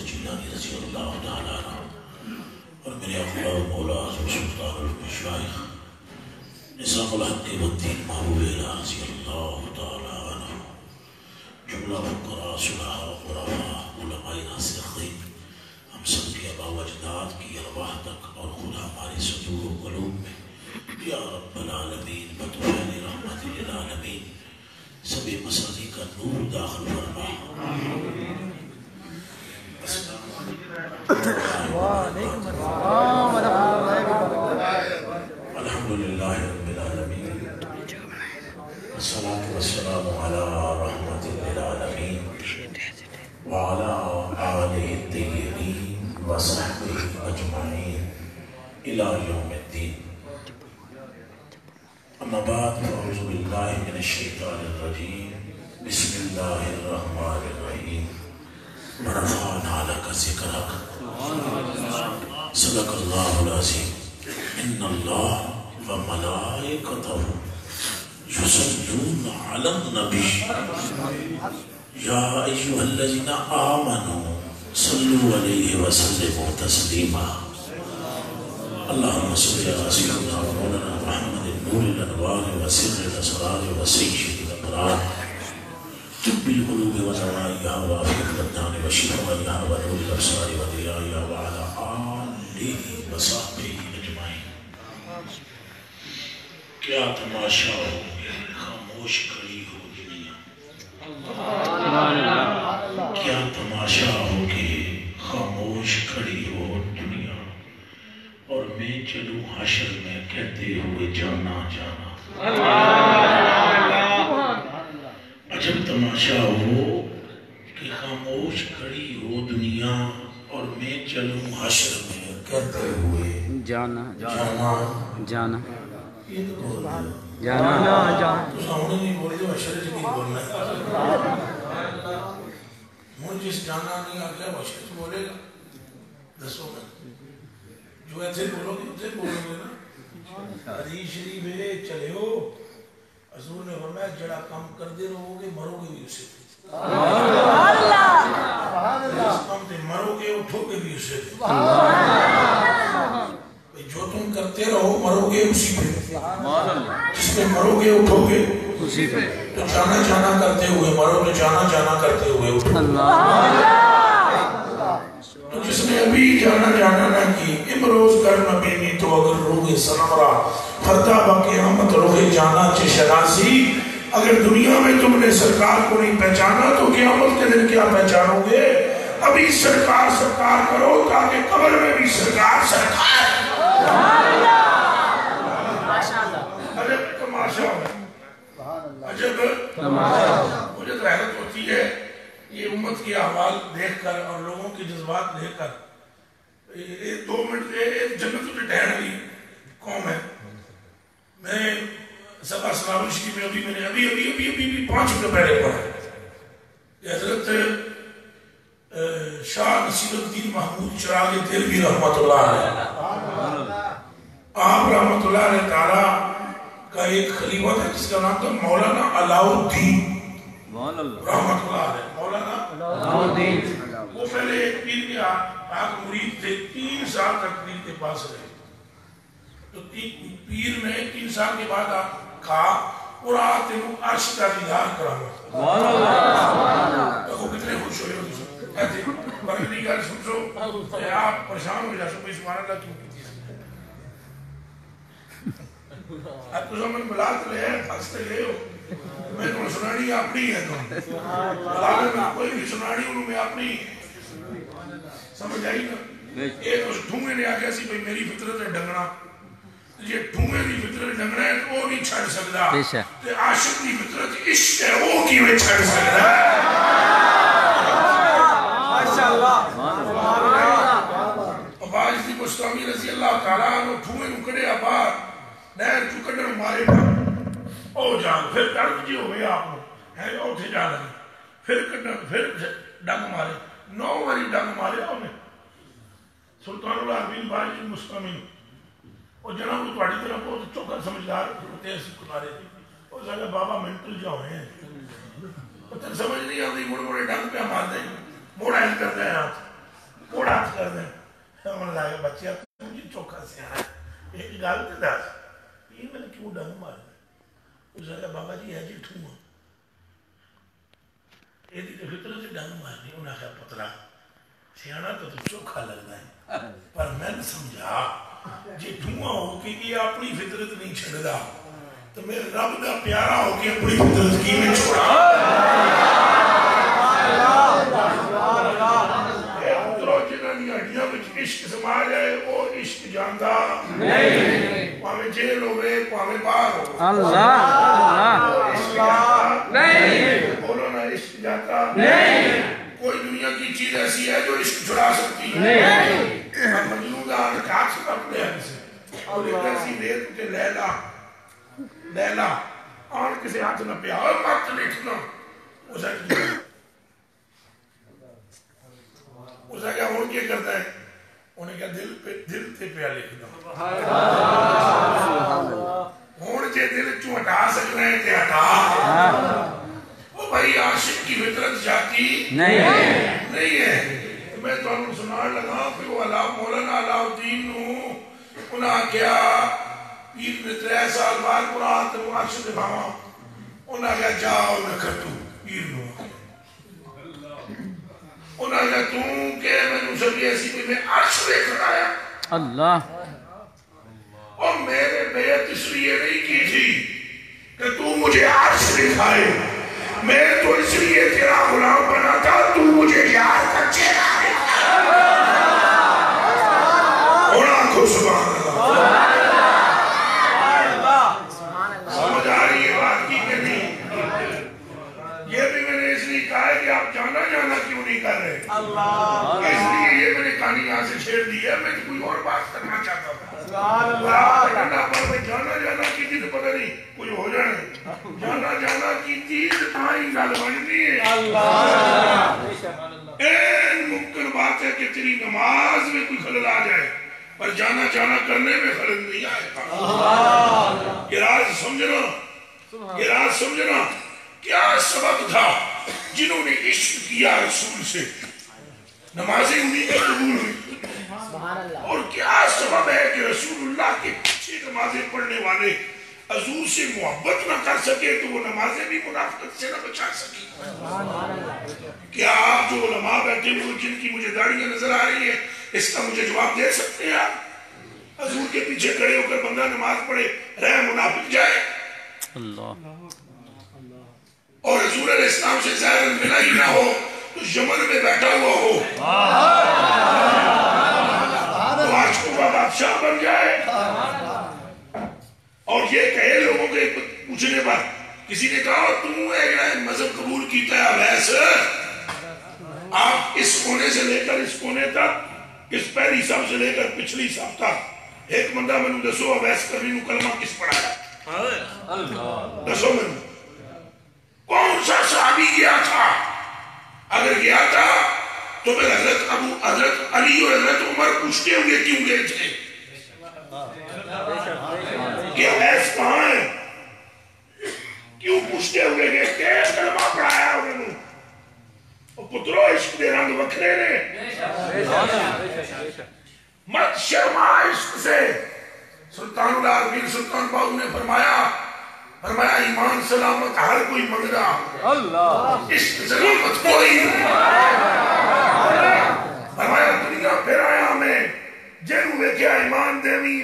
جیلانی رضی اللہ تعالیٰ عنہ اور میرے اقلا و مولا حضرت سلطان المشائخ نظام الحق والدین محبوب الہ رضی اللہ تعالیٰ عنہ جملہ فقراء صلحاء قرآن علماء ناصحین ہم سب کے آباء و اجداد کی ارواح تک اور خود ہمارے صدور و قلوب میں یا رب العالمین بطفیل رحمت للعالمین سبھی مسانی کا نور داخل فرما. الحمدللہ رب العالمین والصلاة والسلام علی رحمت للعالمین وعلى آلہ الطیبین وصحبہ اجمعین الى یوم الدین. اما بعد فاعوذ باللہ من الشیطان الرجیم بسم اللہ الرحمن الرحیم ورفعنا لک ذکرک صدق اللہ العظیم. ان اللہ وملائکتہ یصلون علی النبی یا ایھا الذین آمنوا صلوا علیہ وسلموا تسلیما. اللہم صل علی سیدنا و مولانا محمد نور الانوار وسر الاسرار وسید الابرار طب القلوب ودوائیہا وعافیت الابدان وشفائیہا ونور الابصار وضیائیہا وعلی آلہ وصحبہ اجمعین. کیا تماشا ہو خاموش کھڑی ہو دنیا, کیا تماشا ہو کہ خاموش کھڑی ہو دنیا, اور میں چلوں حشر میں کہتے ہوئے جانا جانا. عجب تماشا ہو کہ خاموش کھڑی ہو دنیا اور میں چلوں حشر میں کہتے ہوئے جانا جانا جانا. یہ تو جانا جانا تو سامنے نہیں بولے جو حشر سے نہیں بولنا ہے. مجھ جس جانا نہیں آگیا وہ حشر سے بولے گا. دسو میں جو ایسے بولو گے اسے بولو گے نا. حدیث شریف ہے چلے ہو حضور نے فرمایا جڑا کام کردے رہو گے مرو گے بھی اسے. اس کام تے مرو گے اٹھو گے بھی اسے. جو تم کرتے رہو مرو گے اسی پہ. جس پہ مرو گے اٹھو گے اسی پہ. تو جانا جانا کرتے ہوئے مرو تو جانا جانا کرتے ہوئے اٹھو. تو جس نے ابھی جانا جانا نہ کی امروز کر نبینی تو اگر روح سنمرا فردا بقیامت روح جانا چے شناسی. اگر دنیا میں تم نے سرکار کو نہیں پہچانا تو قیامت کے دن کیا پہچانو گے. ابھی سرکار سرکار کرو تاکہ قبر میں بھی سرکار سرکار. عجب تماشا عجب تماشا. مجھے تو حیرت ہوتی ہے یہ امت کی احوال دیکھ کر اور لوگوں کے جذبات دیکھ کر. 2 منٹ جنت میں ٹھہر گئی قوم ہے. میں سبا سلام شریف میں ابھی 5 منٹ پہلے پڑھا کہ حضرت شاہ نصیر الدین محمود چراغ دہلوی رحمت اللہ علیہ, آپ رحمت اللہ علیہ تعالیٰ کا ایک خلیفہ تھا جس کا نام تھا مولانا علاء الدین رحمت اللہ علیہ. مولانا علاء الدین وہ پہلے ایک پیر کے آگ مرید تھے. 3 سال تک پیر کے پاس رہے. تو پیر نے 3 سال کے بعد کہا پورا تینوں عرش کا دیدار کراؤں. تو کتنے خوش ہوئے ہو ایسے برکلی گھر سنسو آپ پریشان ہو جاسو بھئی سبحان اللہ کیوں کیتی ہے. اب تو سمجھ ملاد لے ہیں پھنستے لے ہو. میں تو سنانی اپنی ہے تو ملاد میں کوئی بھی سنانی انہوں میں اپنی سمجھ آئی نا. ایک اس ڈھونگے نے آگیا سی بھئی میری فطرت ہے ڈنگنا. یہ ڈھونگے دی فطرت ڈنگنا ہے تو وہ نہیں چھڑ سکتا. کہ عاشق دی فطرت عشق ہے وہ کی میں چھڑ سکتا ہے. عباس دی مستعمی رضی اللہ تعالیٰ عنہ ٹھوئے نکڑے آباد نہر چکڑے مارے او جان پھر درد جی ہوئے آپ ہے او تھے جا لگے پھر ڈنگ مارے 9 واری ڈنگ مارے انہیں. سلطان اللہ عبین بائی مستعمی اور جناب وہ توڑی طرح بہت چوکر سمجھدار تیسی کتارے تھی. اور سکتا بابا منٹل جا ہوئے ہیں. اور تک سمجھ نہیں آتی مڑ مڑے ڈنگ پہ مار دیں موڑا ہی کرتا ہے ہاتھ. کوڑا کر دیں ہم لائے بچے مجھے چوکھا سے آیا ایک گال تے داس یہ میں نے کیوں ڈنگ مار دیں اس نے کہا بابا جی ہے جی ٹھوں یہ دی فطرت سے ڈنگ مارنی انہاں کہا پترا سیانا تو چوکھا لگنا ہے پر میں نے سمجھا جی ٹھواں ہو کہ یہ اپنی فطرت نہیں چھڑ دا تو میرے رب دا پیارا ہو کہ اپنی فطرت کی میں چھوڑا عشق سما جائے وہ عشق جاندہ نہیں پاہمیں جیل ہو گئے پاہمیں باہر ہو اللہ عشق جاندہ نہیں بولو نا عشق جاتا نہیں کوئی دنیا کی چیز ایسی ہے جو عشق چھڑا سکتی ہے نہیں مجنون دا کاٹ سکتا اپنے ہم سے اور ایک ایسی دیر کہ لیلا آن کسی ہاتھ نہ پیا اور مات لکھنا اسے کیا ہون کیا کرتا ہے انہیں کہا دل تے پیا لکھنا ہون جے دل چوں ہٹا سکنا ہے تے ہٹا وہ بھائی عاشق کی فطرت جاتی نہیں ہے میں تو انہوں سنار لگا کہ وہ مولانا علاء الدین نو انہاں کیا پیر نے 3 سال بعد قرآن تے معاشق دفاعاں انہاں کیا جاؤ نہ کھٹو پیر نو انہاں کہا توں کہ میں نے سبھی ایسی بھی میں عرش لے کر آیا اللہ اور میرے بیعت اس لیے نہیں کی تھی کہ تو مجھے عرش دکھائے میں تو اس لیے تیرا غلام بنا تھا تو مجھے یار کا چہرہ انہاں کو سبحان اللہ سمجھ آ رہی ہے بات کی کہ نہیں یہ بھی میں نے اس لیے کہا ہے کہ آپ جانا کیوں نہیں کر رہے اس لیے یہ میں نے کہانی یہاں سے چھیڑ دی ہے میں کوئی اور بات کرنا چاہتا تھا جانا کی تھی تو پتہ نہیں کوئی ہو جانا جانا کی تھی تو تمہیں گل بننی ہے این ممکن بات ہے کہ تیری نماز میں کوئی خلل آ جائے پر جانا کرنے میں خلل نہیں آئے گا یہ راز سمجھنا کیا سبب تھا جنہوں نے عشق کیا رسول سے نمازیں انہی میں قبول ہوئی اور کیا سبب ہے کہ رسول اللہ کے پیچھے نمازیں پڑھنے والے حضور سے محبت نہ کر سکے تو وہ نمازیں بھی منافقت سے نہ بچا سکیں کیا آپ جو علماء بیٹھے ہوئے جن کی مجھے داڑیاں نظر آ رہی ہیں اس کا مجھے جواب دے سکتے ہیں آپ حضور کے پیچھے کھڑے ہو کر بندہ نماز پڑھے رہ منافق جائے اللہ اور حضور علیہ السلام سے ظاہر ملا ہی نہ ہو تو یمن میں بیٹھا ہوا ہو تو آج کو بادشاہ بن جائے اور یہ کہے لوگوں کے پوچھنے پر کسی نے کہا تم ایک مذہب قبول کیتا ہے ویسے آپ اس کونے سے لے کر اس کونے تک اس پہلی صف سے لے کر پچھلی صف تک ایک بندہ میں نے دسو ویس کرنی نو کلمہ کس پڑھایا دسو میں کون سا صحابی گیا تھا اگر گیا تھا تو پھر حضرت علی اور حضرت عمر پوچھتے ہوئے کیوں گئے تھے کہ ایس کہاں ہے کیوں پوچھتے ہوئے گئے کہ کلمہ پڑھایا انہوں نے اور پترو عشق دے رنگ وکھرے نے مت شرما عشق سے سلطان العارفین سلطان باہو نے فرمایا ایمان سلامت ہر کوئی منگا عشق سلامت کوئی فرمایا دنیا پھر آیا میں جنہوں نے کیا ایمان دیوی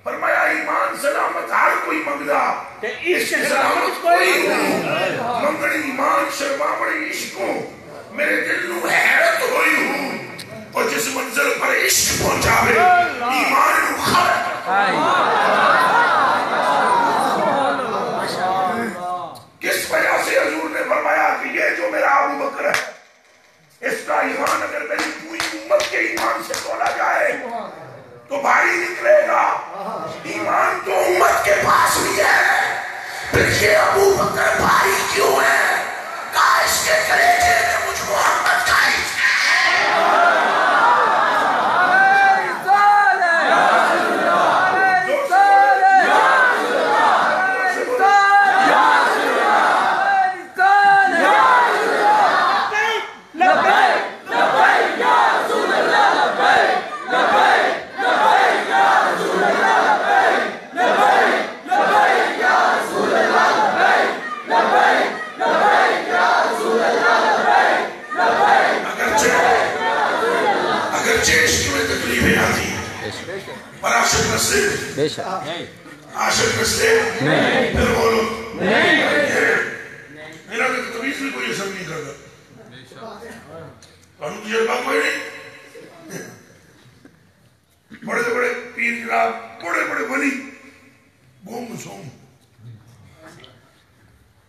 فرمایا ایمان سلامت ہر کوئی منگا عشق سلامت کوئی منگڑی ایمان شرما بڑی عشقوں میرے دل نو حیرت ہوئی ہوں اور جس منزل پر عشق پہنچاوے ایمان نو کس وجہ سے حضور نے فرمایا کہ یہ جو میرا ابو بکر ہے اس کا ایمان اگر میری پوری امت کے ایمان سے تولا جائے تو بھاری نکلے گا ایمان تو امت کے پاس بھی ہے پھر یہ ابو بکر بھاری کیوں ہے کاش کے کلیجے میں مجھ محمد کا لبیک لبیک یا بے شک عاشق نسلے نہیں، پھر بولو نہیں، میرا تو تمیز بھی کوئی اثر نہیں کرتا، قانون تجربہ کوئی نہیں، بڑے بڑے پیر جناب، بڑے بڑے ولی گوم سوم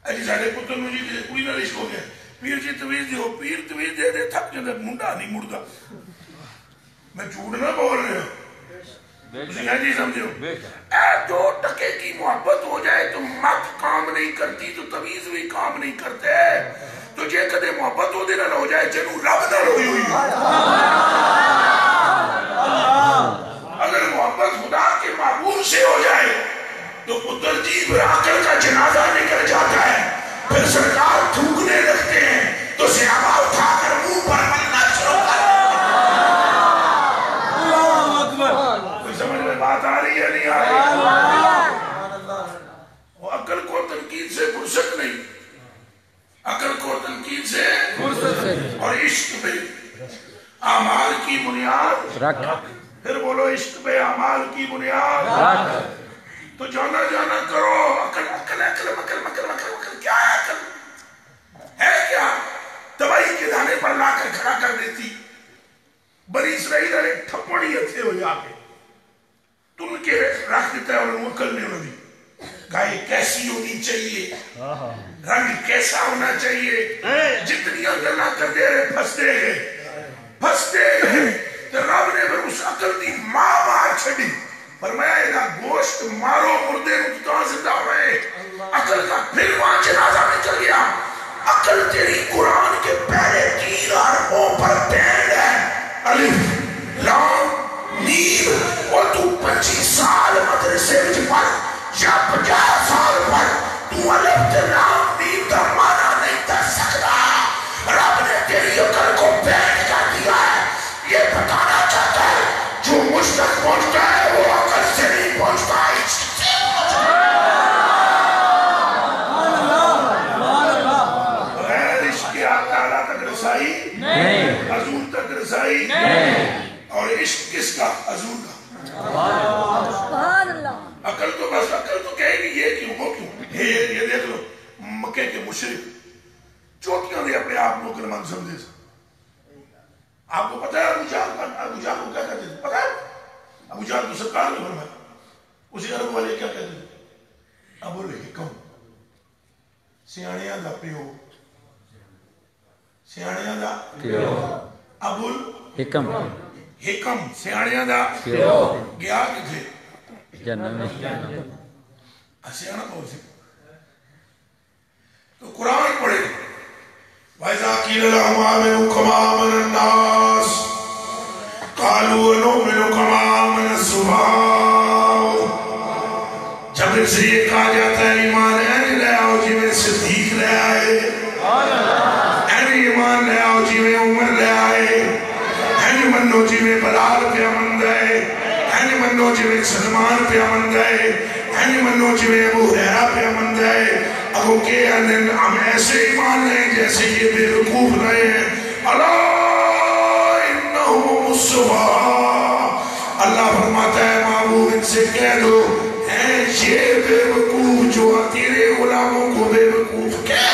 ایسی ساڑھے پتر نو جی کوئی نہ رشک ہو گیا، پیر جی تویز دیو، پیر تویز دے دے تھک جاندے منڈا نہیں مڑ گا، میں جھوٹ نہ بول رہے ہوں، اسی ہے جی سمجھو، اے دو ٹکے کی محبت ہو جائے تو مت کام نہیں کرتی تو تویز بھی کام نہیں کرتے، تو جے کدے محبت ہو دے نہ ہو جائے جنو رب نہ ہوئی ہوئی، اگر محبت خدا کے معبود سے ہو جائے تو پتر جی پھر عقل کا جنازہ نکل جاتا ہے، پھر سرکار تھوکنے لگتے ہیں تو سیابہ اٹھا کر منہ پر ملنا شروع کر اللہ اکبر، کوئی سمجھ میں بات آ رہی ہے نہیں آ رہی؟ وہ عقل کو تنقید سے فرصت نہیں، عقل کو تنقید سے فرصت، اور عشق پہ اعمال کی بنیاد رکھ، پھر بولو عشق پہ اعمال کی بنیاد رکھ، تو جانا جانا کرو، عقل عقل عقل مکل مکل مکل مکل، کیا ہے عقل ہے؟ کیا تباہی کے دانے پر لا کر کھڑا کر دیتی، بنی اسرائیل علیہ ٹھپڑی اتھے ہو جا کے تم کے رکھ دیتا ہے، اور عقل نے انہوں نے گائے کیسی ہونی چاہیے، رنگ کیسا ہونا چاہیے، جتنی گلا کر دے رہے پھنستے گئے، تو رب نے پھر اس عقل دی ماں مار چھڑی، فرمایا اینا گوشت مارو مردے نکتاں زندہ ہوئے، عقل کا پھر وہاں جنازہ میں چل گیا، عقل تیری قرآن کے پہلے 3 حرفوں پر بینڈ ہے، الف لام میم، اور تو 25 سال مدرسے وچ پڑھ یا 50 سال پڑھ، تو الف لام میم کا معنی نہیں کر سکتا، رب نے تیری عقل کو بینڈ کر دیا ہے، یہ بتانا چاہتا ہے جو مجھ تک پہنچتا ہے وہ عقل سے نہیں پہنچتا، عشق سے پہنچتا ہے، غیر عشق کے تعالیٰ تک رسائی نہیں، حضور تک رسائی نہیں، اور عشق کس کا؟ حضور کا، عقل تو بس عقل تو کہے گی یہ کیوں وہ کیوں، یہ دیکھ لو مکے کے مشرک چوٹیاں دے اپنے آپ کو کلمند سمجھے سا، آپ کو پتہ ہے ابو جہل کو کیا کہتے تھے؟ پتہ ہے ابو جہل تو سرکار نے فرمایا، اسی عرب والے کیا کہتے تھے؟ ابو الحکم، سیاڑیاں دا پیو، سیاڑیاں دا پیو، ابو الحکم، حکم سیاڑیاں دا پیو، گیا کتھے؟ جنت میں، سیاڑا بہت سے، تو قرآن پڑھے، وَإِذَا قِيلَ لَهُمْ آمِنُوا كَمَا آمَنَ النَّاسُ قَالُوا وَنُؤْمِنُ كَمَا آمَنَ السُّفَهَاءُ، جب ان سے یہ کہا جاتا ہے ایمان ہے لے آؤ جی میں صدیق لے آئے، ایمان لے آؤ جی میں عمر لے آئے، منو جی میں بلال پہ امند ہے، منو جی میں سلمان پہ امند ہے، منو جی میں ابو ہریرہ پہ امند ہے، ابو کے ہم ایسے ایمان لیں جیسے یہ بے وقوف رہے ہیں، انہم السفہاء، اللہ فرماتا ہے محبوب ان سے کہہ دو ہیں یہ بے وقوف جو تیرے غلاموں کو بے وقوف کہہ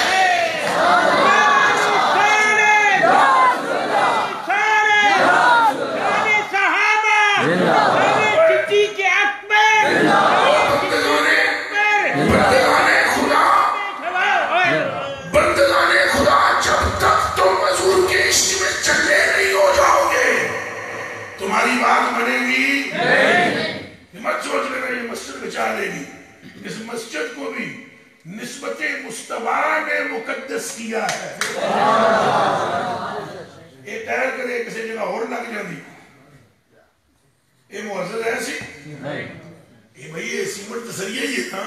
تمہاری بات بنے گی نہیں، مت سوچ لینا یہ مسجد بچا لے گی، اس مسجد کو بھی نسبت مصطفیٰ نے مقدس کیا ہے، یہ ٹائر کرے کسی جگہ اور لگ جاندی، یہ معزز ہے سی یہ بھئی یہ سیمنٹ تسریہ ہی ہے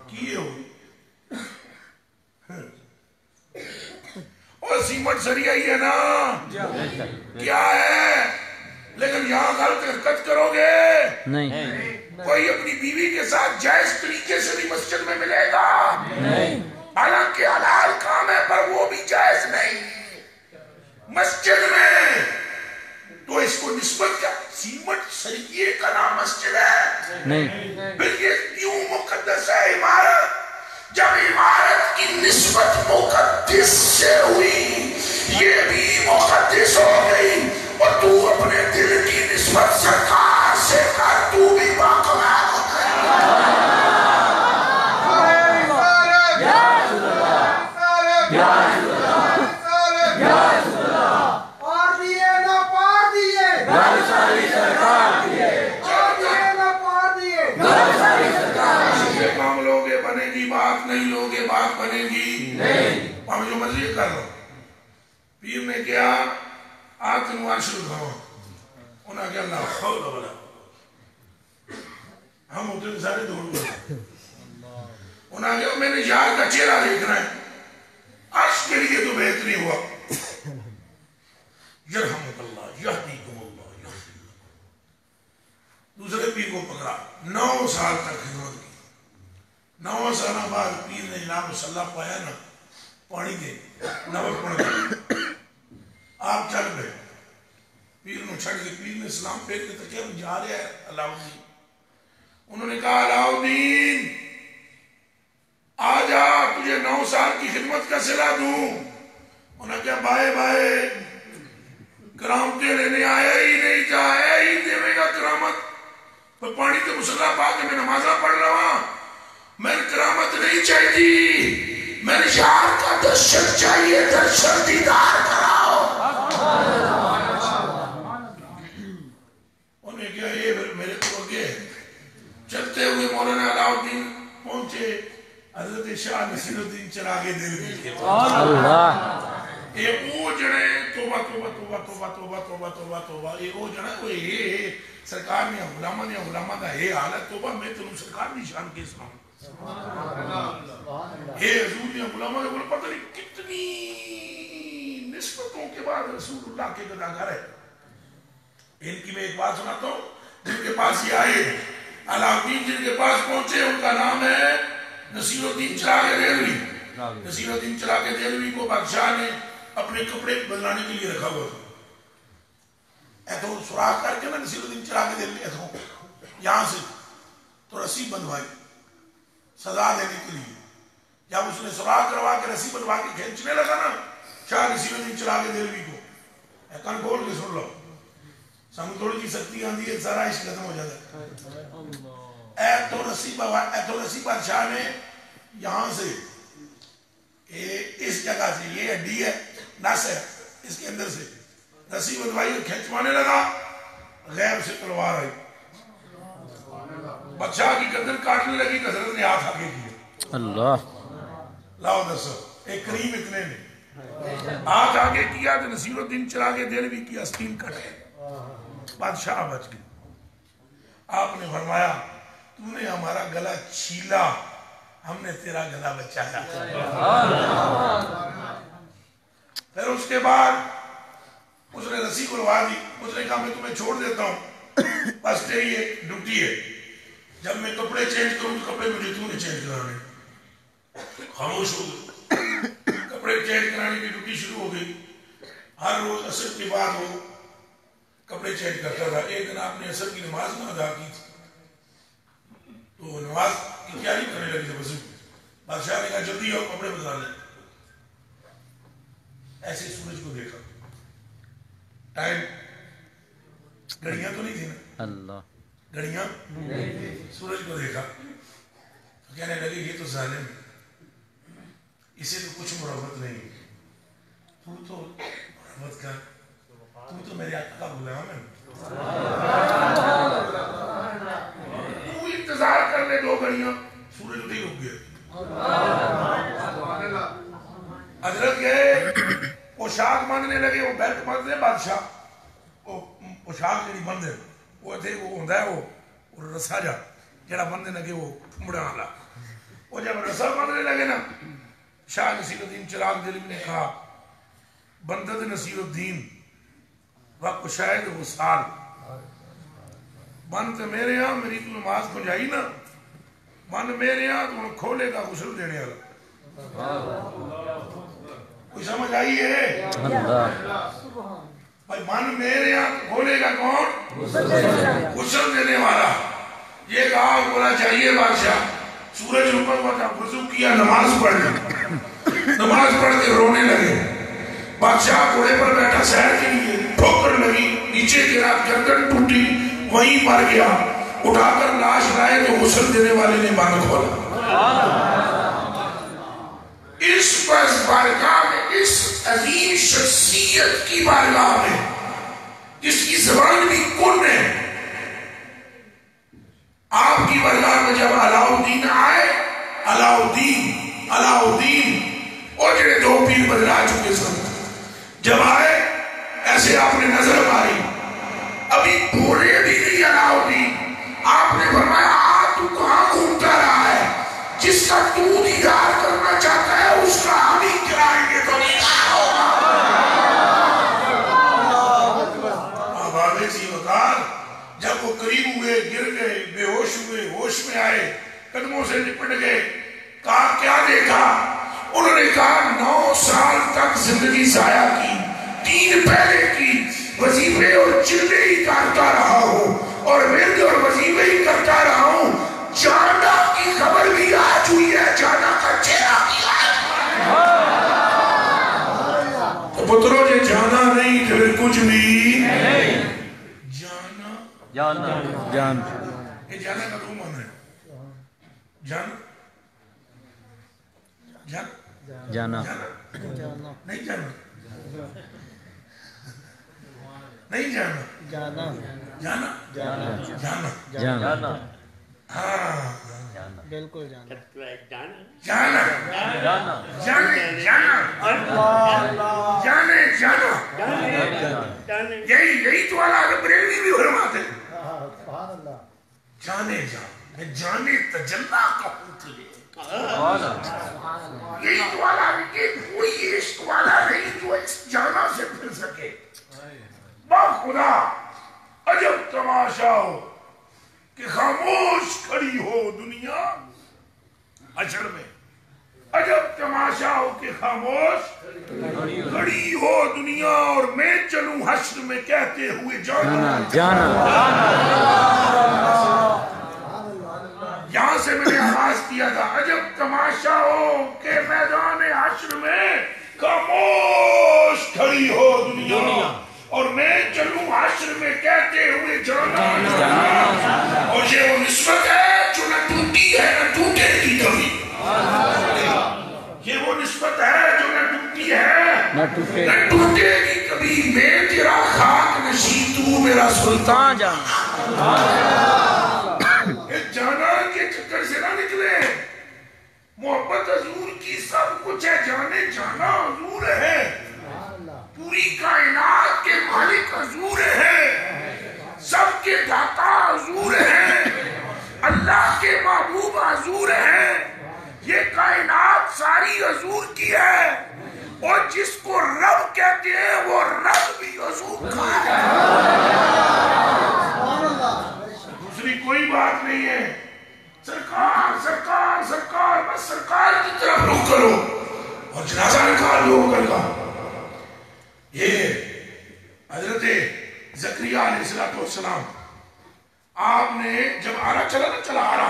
کیے ہوئی اور سیمنٹ سریہ ہی ہے نا کیا ہے، لیکن یہاں غلط حرکت کرو گے نہیں، کوئی اپنی بیوی کے ساتھ جائز طریقے سے بھی مسجد میں ملے گا نہیں، حالانکہ حلال کام ہے پر وہ بھی جائز نہیں مسجد میں، تو اس کو نسبت کیا، سیمنٹ سریے کا نام مسجد ہے، نہیں. پھر یہ کیوں مقدس ہے عمارت؟ جب عمارت کی نسبت مقدس سے ہوئی یہ بھی مقدس ہو گئی، اور تو اپنے دل کی نسبت سرکار سے کر، تو بھی باقوال ہو گیا. بات نہیں لوگے، بات بنے گی نہیں. ہم جو مرضی کر لو. پیر نے کیا آج تنوار شروع کرو، انہوں نے کیا اللہ حول ولا، ہم ہوتے ہیں سارے دوڑ گئے. انہوں نے کیا میں نے یار کا چہرہ دیکھنا ہے، عرش کے لیے تو بہتری ہوا. یرحمک اللہ، یہدیکم اللہ، یہدی. دوسرے پیر کو پکڑا، 9 سال تک خدمت کی. 9 سالہ بعد پیر نے جناب مسلح پایا نا، پانی کے نمک پڑ گئے، آپ چل گئے. پیر نے چھڑ کے پیر نے اسلام پھیر کے تکیا جا رہا ہے علاؤدین. انہوں نے کہا علاؤدین آ جا، تجھے 9 سال کی خدمت کا صلہ دوں. انہوں نے کہا بائے بائے، کرامتیں لینے آیا ہی نہیں، جایا ہی دیوے گا کرامت. تو پانی کے مسلح پا کے میں نمازہ پڑھ رہا ہوں، میں کرامت نہیں چاہیے، میں نے یار کا درشن چاہیے، درشن دیدار کراؤ. انہیں کیا یہ میرے کو اگے. چلتے ہوئے مولانا علاؤدین پہنچے حضرت شاہ نصیر الدین چراغ دہلوی کے پاس. یہ او جڑے توبہ توبہ توبہ توبہ توبہ توبہ توبہ توبہ، یہ او جڑا کوئی یہ سرکار نے غلامہ دا یہ حالت. توبہ میں تنوں سرکار نہیں شان کے سناؤں. یہ حضور نے غلامہ نے پتہ نہیں کتنی نسبتوں کے بعد رسول اللہ کے گداگر ہے. ان کی میں ایک بات سناتا ہوں. جن کے پاس یہ آئے علاؤدین، جن کے پاس پہنچے، ان کا نام ہے نصیر الدین چراغ دہلوی. نصیر الدین چراغ دہلوی کو بادشاہ نے اپنے کپڑے بدلانے کے لیے رکھا ہوا تھا. ایتھوں سراغ کر کے نا نصیر الدین چراغ دہلوی ایتھوں یہاں سے تو رسی بندھوائی سزا دینے کے لیے. جب اس نے سراغ کروا کے رسی بندھوا کے کھینچنے لگا نا شاہ نصیر الدین چراغ دہلوی کو، کان کھول کے سن لو، سانو تھوڑی جی سختی آندی ہے، سارا عشق ختم ہو جاتا ہے. ایتھوں رسی بادشاہ نے یہاں سے اس جگہ سے، یہ ہڈی ہے نس ہے، اس کے اندر سے رسی بندھوائی اور کھینچوانے لگا. غیب سے تلوار آئی، بادشاہ کی گردن کاٹنے لگی. حضرت نے ہاتھ آگے کیا، اللہ لاؤ درسو. ایک کریم اتنے نے ہاتھ آگے کیا تو نصیر الدین چراغ دہلوی کی آستین کٹ گئی. بادشاہ بچ گئی. آپ نے فرمایا تو نے ہمارا گلا چھیلا، ہم نے تیرا گلا بچایا. پھر اس کے بعد اس نے رسی کھلوا دی. اس نے کہا میں تمہیں چھوڑ دیتا ہوں، بس تیری ایک ڈیوٹی ہے، جب میں کپڑے چینج کروں تو کپڑے مجھے تو نے چینج کرانے. خاموش ہو گئی. کپڑے چینج کرانے کی ڈیوٹی شروع ہو گئی. ہر روز عصر کے بعد وہ کپڑے چینج کرتا تھا. ایک دن آپ نے عصر کی نماز نہ ادا کی تھی تو نماز کی تیاری کرنے لگی تھی وضو. بادشاہ نے کہا جلدی آؤ کپڑے بدلا لیں. ایسے سورج کو دیکھا، ٹائم گھڑیاں تو نہیں تھی نا، اللہ گھڑیاں، سورج کو دیکھا تو کہنے لگے یہ تو ظالم ہے، اسے تو کچھ مرحمت نہیں. تو مرحمت کر، تو میرے آقا کا غلام ہے، تو انتظار کر لے 2 گھڑیاں. سورج اٹھی رک گیا. حضرت گئے پوشاک باندھنے لگے. وہ بیلٹ باندھنے بادشاہ، وہ پوشاک جڑی بندھے وہ تھے، وہ ہوتا ہے وہ رسا جا جڑا بندھنے لگے وہ پھمڑا والا. وہ جب رسا باندھنے لگے نا شاہ نصیر الدین چراغ دہلوی نے کہا بندد نصیر الدین وقت شاید وصال، بند میرے ہاں میری تو نماز پہنچائی نا، بند میرے ہاں تو کھولے گا غسل دینے والا. کوئی سمجھ آئی ہے بھائی؟ من میرے ہاں کھولے گا کون؟ غسل دینے والا. یہ کہا بولا چاہیے بادشاہ سورج روکا ہوا تھا وضو کیا نماز پڑھ لی نماز پڑھ کے رونے لگے بادشاہ گھوڑے پر بیٹھا سیر کے لیے ٹھوکر لگی نیچے گرا گردن ٹوٹی وہیں مر گیا اٹھا کر لاش لائے تو غسل دینے والے نے بند کھولا اس بارگاہ میں اس عظیم شخصیت کی بارگاہ میں جس کی زبان بھی کن ہے آپ کی بارگاہ میں جب علاؤدین آئے علاؤدین اور جنہیں دو پیر بدلا چکے سن جب آئے ایسے آپ نے نظر ماری ابھی بولے بھی نہیں علاؤدین آپ نے فرمایا تو کہاں گھومتا رہا ہے جس کا تو دیدار کرنا چاہتا ہے اس کا ہم ہی کرائیں گے تو دیدار ہوگا آبادے سی وقار جب وہ قریب ہوئے گر گئے بے ہوش ہوئے ہوش میں آئے قدموں سے لپٹ گئے کہا کیا دیکھا انہوں نے کہا 9 سال تک زندگی ضائع کی 3 پہلے کی وظیفے اور چلے ہی کرتا رہا ہوں اور ورد اور وظیفے ہی کرتا رہا ہوں جانا کی خبر بھی آج ہوئی ہے جانا کا چہرہ بھی آج تو پتروں جے جانا نہیں تو پھر کچھ بھی جانا یہ جانا کا دو معنی ہے جانا جانا نہیں جانا نہیں جانا جانا جانا جانا ہاں بالکل جانا جانا جانے جانا یہی تو اللہ بریلوی بھی فرماتے جانے جا میں جانے تجلا کہوں تجھے یہی تو اللہ کہ کوئی عشق والا نہیں جو اس جانا سے پھر سکے با خدا عجب تماشا ہو کہ خاموش کھڑی ہو دنیا حشر میں عجب تماشا ہو کہ خاموش کھڑی ہو دنیا اور میں چلوں حشر میں کہتے ہوئے جانا یہاں سے میں نے آواز کیا تھا عجب تماشا ہو کہ میدان حشر میں خاموش کھڑی ہو دنیا اور میں چلوں حشر میں کہتے ہوئے جانا اور یہ وہ نسبت ہے جو نہ ٹوٹی ہے نہ ٹوٹے گی کبھی یہ وہ نسبت ہے جو نہ ٹوٹی ہے نہ ٹوٹے گی کبھی میں تیرا خاک نشین تو میرا سلطان جانا جانا کے چکر سے نہ نکلے محبت حضور کی سب کچھ ہے جانے جانا حضور ہے پوری کائنات کے مالک حضور ہے سب کے داتا حضور ہے اللہ کے محبوب حضور ہے یہ کائنات ساری حضور کی ہے اور جس کو رب کہتے ہیں وہ رب بھی حضور کا ہے دوسری کوئی بات نہیں ہے سرکار سرکار سرکار بس سرکار کی طرف رخ کرو اور جنازہ نکال لو کل کا یہ حضرت زکریا علیہ السلام آپ نے جب آرہ چلا نا چلا آرہ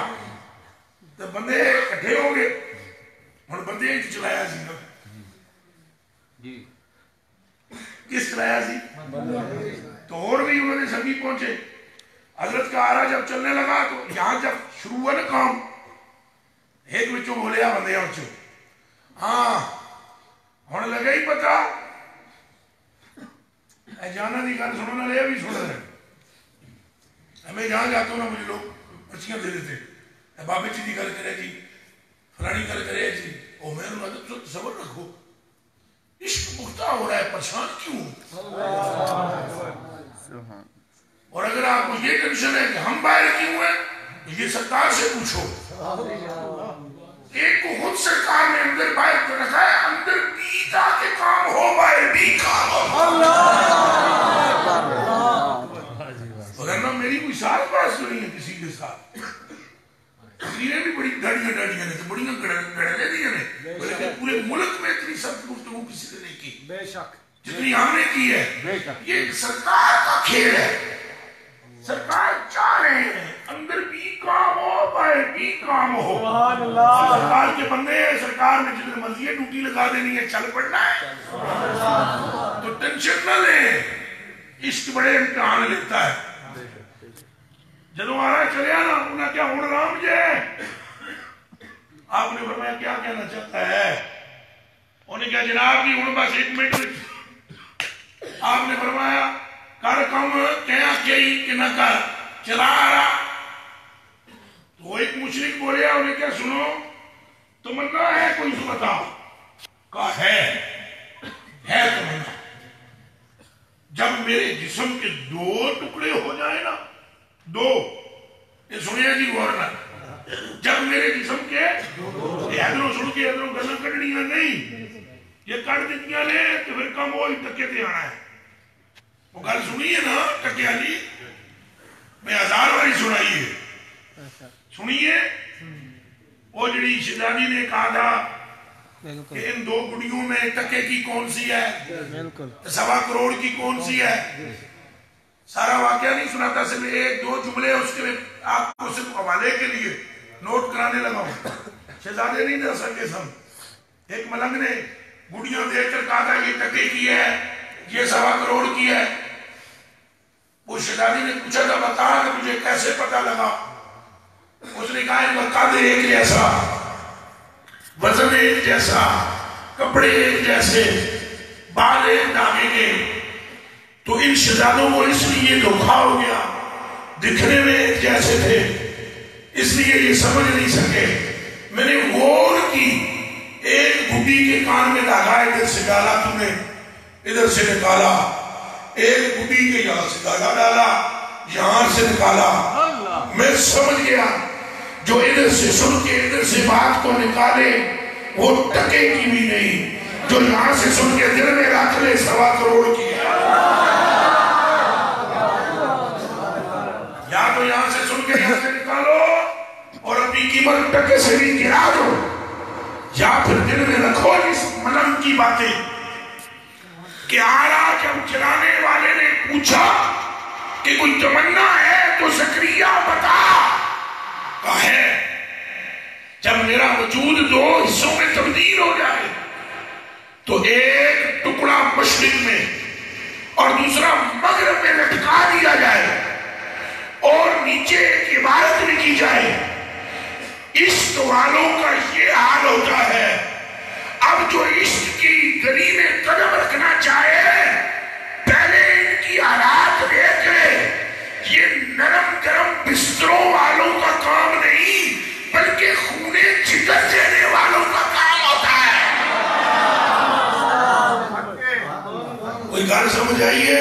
تو بندے اکٹھے ہو گئے اور بندے ہی چلایا جی کس چلایا جی تو اور بھی انہوں نے سبھی پہنچے حضرت کا آرہ جب چلنے لگا تو یہاں جب شروع ہوا نا کام ایک بچوں بولے آ بندے آنچو ہاں ہونے لگا ہی پتا اے جانا نہیں کہا سنو نہ لے ابھی سن رہے میں جہاں جاتا ہوں نا مجھے لوگ پرچیاں دے دیتے اے بابے جی دی گل کرے جی فلانی گل کرے جی او میں نے کہا تو صبر رکھو عشق پختہ ہو رہا ہے پریشان کیوں اور اگر آپ کو یہ ٹینشن ہے کہ ہم باہر کیوں ہیں تو یہ سرکار سے پوچھو ایک کو خود سرکار نے اندر باہر کر رکھا ہے اندر بھی تاکہ کام ہو باہر بھی کام ہو ورنہ میری کوئی ساتھ بات نہیں ہے کسی کے ساتھ کسی نے بھی بڑی ڈاڑیاں نے بڑی گڑلے دیا نے بلکہ پورے ملک میں اتنی سب گفتگو کسی نے نہیں کی بے شک جتنی ہم نے کی ہے یہ سرکار کا کھیل ہے سرکار چاہ رہے ہیں اندر بھی کام ہو پائے بھی کام ہو. سرکار کے بندے ہیں, سرکار نے جتنے مرضی ہے ڈیوٹی لگا دینی ہے, چل پڑنا ہے. تو ٹینشن نہ لیں, عشق بڑے امتحان لیتا ہے. جدو آ رہا چلے نا انہیں کیا ہوں رام جے آپ نے فرمایا کیا کہنا چاہتا ہے. انہیں کہا جناب کی ہوں بس 1 منٹ. آپ نے فرمایا کر کم کہاں کہی کہ نہ کر چلا آ رہا. تو ایک مشرک بولیا انہیں کیا سنو تمنا ہے کوئی تو بتاؤ. کہا ہے تمنا. جب میرے جسم کے 2 ٹکڑے ہو جائیں نا, 2 یہ سنیا جی غور نہ, جب میرے جسم کے ادھروں سن کے ادھروں گلا کٹنی ہے نہیں, یہ کٹ دیتیاں نے تو پھر کم وہی ٹکے تے آنا ہے. وہ گل سنیے نا ٹکے والی, میں 1000 باری سنائیے. سنیے وہ جڑی شہزادی نے کہا تھا کہ ان 2 گڑیوں میں ٹکے کی کون سی ہے, 1.25 کروڑ کی کون سی ہے. سارا واقعہ نہیں سناتا, صرف 1-2 جملے اس کے آپ کو صرف حوالے کے لیے نوٹ کرانے لگا ہوں. شہزادے نہیں دے سکے سم. ایک ملنگ نے گڑیاں دیکھ کر کہا تھا یہ ٹکے کی ہے, یہ 1.25 کروڑ کی ہے. وہ شہزادی نے پوچھا تھا بتا کہ مجھے کیسے پتا لگا. اس نے کہا ان کا قد ایک جیسا, وزن ایک جیسا, کپڑے ایک جیسے, بال ایک دھاگے کے. تو ان شہزادوں کو اس لیے دھوکا ہو گیا, دکھنے میں ایک جیسے تھے اس لیے یہ سمجھ نہیں سکے. میں نے غور کی, ایک گھٹی کے کان میں دھاگا ادھر سے ڈالا, تم نے ادھر سے نکالا. ایک گھٹی کے یہاں سے دھاگا ڈالا, یہاں سے نکالا. میں سمجھ گیا جو ادھر سے سن کے ادھر سے بات کو نکالے وہ ٹکے کی بھی نہیں, جو یہاں سے سن کے دل میں رکھ لے 1.25 کروڑ کی ہے. یا تو یہاں سے سن کے یہاں سے نکالو اور اپنی قیمت ٹکے سے بھی گرا دو, یا پھر دل میں رکھو اس ملنگ کی باتیں کہ آرا جب چلانے والے نے پوچھا کہ کوئی تمنا ہے تو زکریا بتا. کہا ہے جب میرا وجود 2 حصوں میں تبدیل ہو جائے تو ایک ٹکڑا مشرق میں اور دوسرا مغرب میں لٹکا دیا جائے اور نیچے ایک عبارت لکھی جائے عشق والوں کا یہ حال ہوتا ہے. اب جو عشق کی گلی میں قدم رکھنا چاہے پہلے ان کی حالات دیکھ لے. یہ نرم گرم بستروں والوں کا کام نہیں بلکہ خونے جگر دینے والوں کا کام ہوتا ہے. کوئی گال سمجھ آئیے؟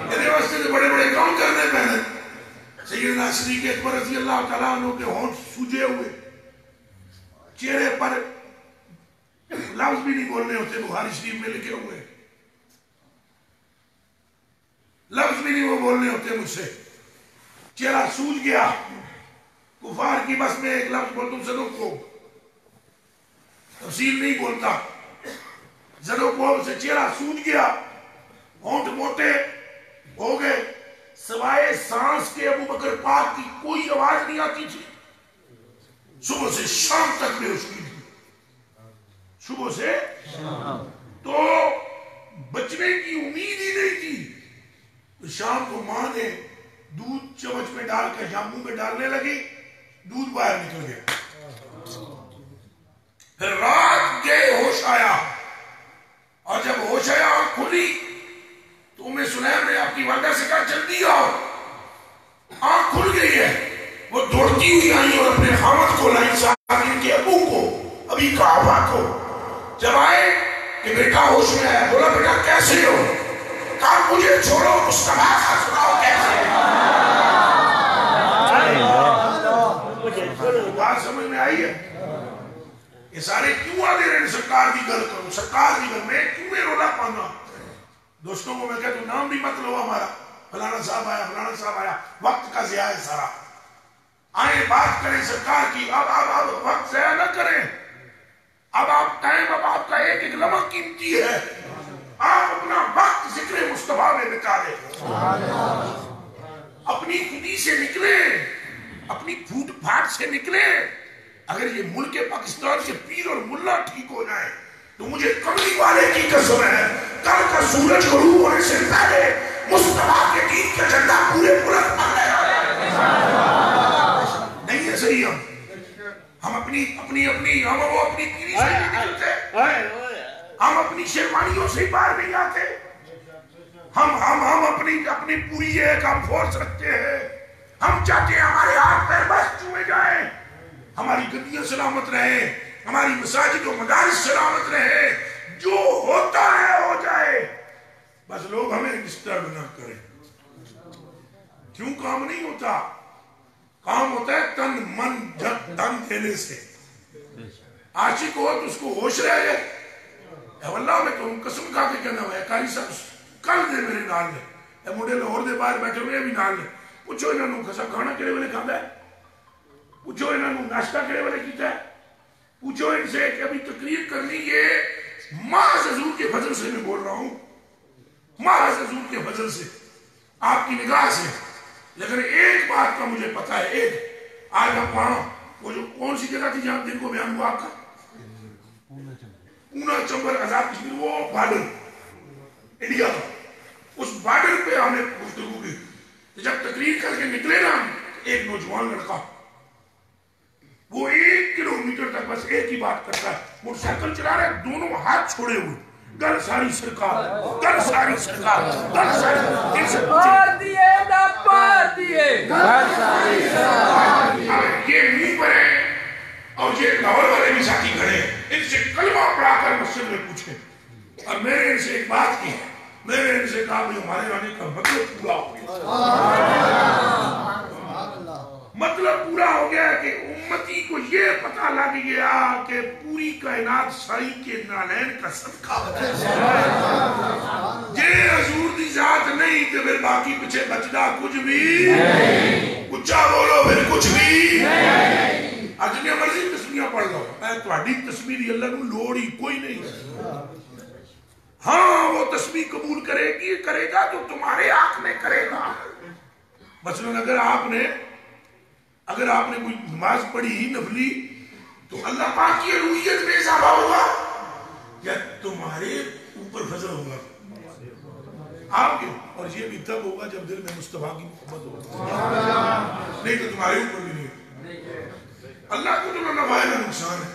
میرے واسطے تو بڑے بڑے کام کرنے پہلے. سیدنا صدیق اکبر رضی اللہ تعالیٰ عنہ کے ہونٹ سوجے ہوئے, چہرے پر لفظ بھی نہیں بولنے ہوتے, بخاری شریف میں لکھے ہوئے لفظ بھی نہیں وہ بولنے ہوتے مجھ سے. چہرہ سوج گیا, کفار کی بس میں ایک لفظ بولتا ہوں زدو کو, تفصیل نہیں بولتا. زدو کو سے چہرہ سوج گیا, ہونٹ موٹے ہو گئے, سوائے سانس کے ابو بکر پاک کی کوئی آواز نہیں آتی تھی. صبح سے شام تک بے ہوشی تھی, صبح سے تو بچنے کی امید ہی نہیں تھی. تو شام کو ماں نے دودھ چمچ میں ڈال کر جاموں میں ڈالنے لگی, دودھ باہر نکل گیا. پھر رات گئے ہوش آیا, اور جب ہوش آیا آنکھ کھلی تو امی سنیر نے آپ کی والدہ سے کہا جلدی آؤ, آنکھ کھل گئی ہے. وہ دوڑتی ہوئی آئی اور اپنے خامد کو لائی, سامنے کے ابو کو, ابھی کعبہ کو. جب آئے کہ بیٹا ہوش میں آیا, بولا بیٹا کیسے ہو؟ کہا مجھے چھوڑو, مصطفیٰ کا سناؤ کیسے. بات سمجھ میں آئی ہے؟ یہ سارے کیوں آ دے رہے ہیں سرکار کی گل کرو, سرکار کی گل میں کیوں میں رولا پانا. دوستوں کو میں کہتا ہوں نام بھی مت لو ہمارا, فلانا صاحب آیا فلانا صاحب آیا, وقت کا ضیاع ہے سارا. آئیں بات کریں سرکار کی. اب وقت ضیاع نہ کریں. اب آپ ٹائم, اب آپ کا ایک ایک لمحہ قیمتی ہے. آپ اپنا وقت ذکر مصطفیٰ میں بتا دیں, اپنی خودی سے نکلیں, اپنی اپنی پھوٹ پھاٹ سے نکلے. اگر یہ ملک پاکستان سے پیر اور ملا ٹھیک ہو جائے تو مجھے کملی والے کی قسم ہے کل کا سورج غروب ہونے سے پہلے مصطفیٰ کے دین کا جھنڈا پورے ملک پر لہرائے. نہیں ہے صحیح؟ ہم اپنی وہ اپنی پیری سے نہیں نکلتے, ہم اپنی شیروانیوں سے باہر نہیں آتے, ہم اپنی پوری ایک ہم فورس رکھتے ہیں. ہم چاہتے ہیں ہمارے ہاتھ پیر بس چومے جائیں, ہماری گدیاں سلامت رہیں, ہماری مساجد و مدارس سلامت رہے, جو ہوتا ہے ہو جائے, بس لوگ ہمیں ڈسٹرب نہ کریں. کیوں کام نہیں ہوتا؟ کام ہوتا ہے تن من دن دینے سے. عاشق ہو تو اس کو ہوش رہ جائے. اے واللہ میں تو قسم کھا کے کہنا ہوا کاری صاحب کل دے میرے نال لے, اے مڈے لاہور دے باہر بیٹھے ہوئے بھی نال لے, پوچھو انہوں نے کسا کھانا کہڑے والے کھانا ہے, پوچھو انہوں نے ناشتہ کہڑے والے کیتا ہے, پوچھو ان سے کہ ابھی تقریر کرنی یہ محض حضور کے فضل سے میں بول رہا ہوں, محض حضور کے فضل سے, آپ کی نگاہ سے. لیکن ایک بات کا مجھے پتا ہے, ایک آج ہم وہاں وہ جو کون سی جگہ تھی جہاں دن کو بیان ہوا آپ کا, پونا چمبر آزاد کشمیر, وہ بارڈر انڈیا کا, اس بارڈر پہ ہم نے گفتگو کی. جب تقریر کر کے نکلے نا, ایک نوجوان لڑکا وہ 1 کلومیٹر تک بس ایک ہی بات کرتا ہے, موٹر سائیکل چلا رہا ہے دونوں ہاتھ چھوڑے ہوئے, گر ساری سرکار, گر ساری سرکار, گر ساری دل سے پار دیے نہ پار دیے, گر ساری سرکار. یہ منہ پر ہے اور یہ لاہور والے بھی ساتھی کھڑے ہیں, ان سے کلمہ پڑھا کر مسجد میں پوچھیں. اور میں نے ان سے ایک بات کی, میں نے ان سے کہا کہ ہمارے آنے کا مطلب پورا ہو گیا. مطلب پورا ہو گیا کہ امتی کو یہ پتہ لگ گیا کہ پوری کائنات سائی کے نالین کا صدقہ ہے. یہ حضور دی ذات نہیں کہ پھر باقی پیچھے بچنا کچھ بھی اچھا بولو, پھر کچھ بھی اج نے مرضی تسمیاں پڑھ لو, میں تہاڈی تسمیح دی اللہ نوں لوڑ ہی کوئی نہیں. ہاں وہ تسبیح قبول کرے گا تو تمہارے حق میں کرے گا. مثلا اگر آپ نے کوئی نماز پڑھی نفلی تو اللہ پاک کی الوہیت میں اضافہ ہوگا یا تمہارے اوپر فضل ہوگا آپ کے, اور یہ بھی تب ہوگا جب دل میں مصطفیٰ کی محبت ہوگا, نہیں تو تمہارے اوپر بھی نہیں. اللہ کو تو نفع ہے نقصان ہے,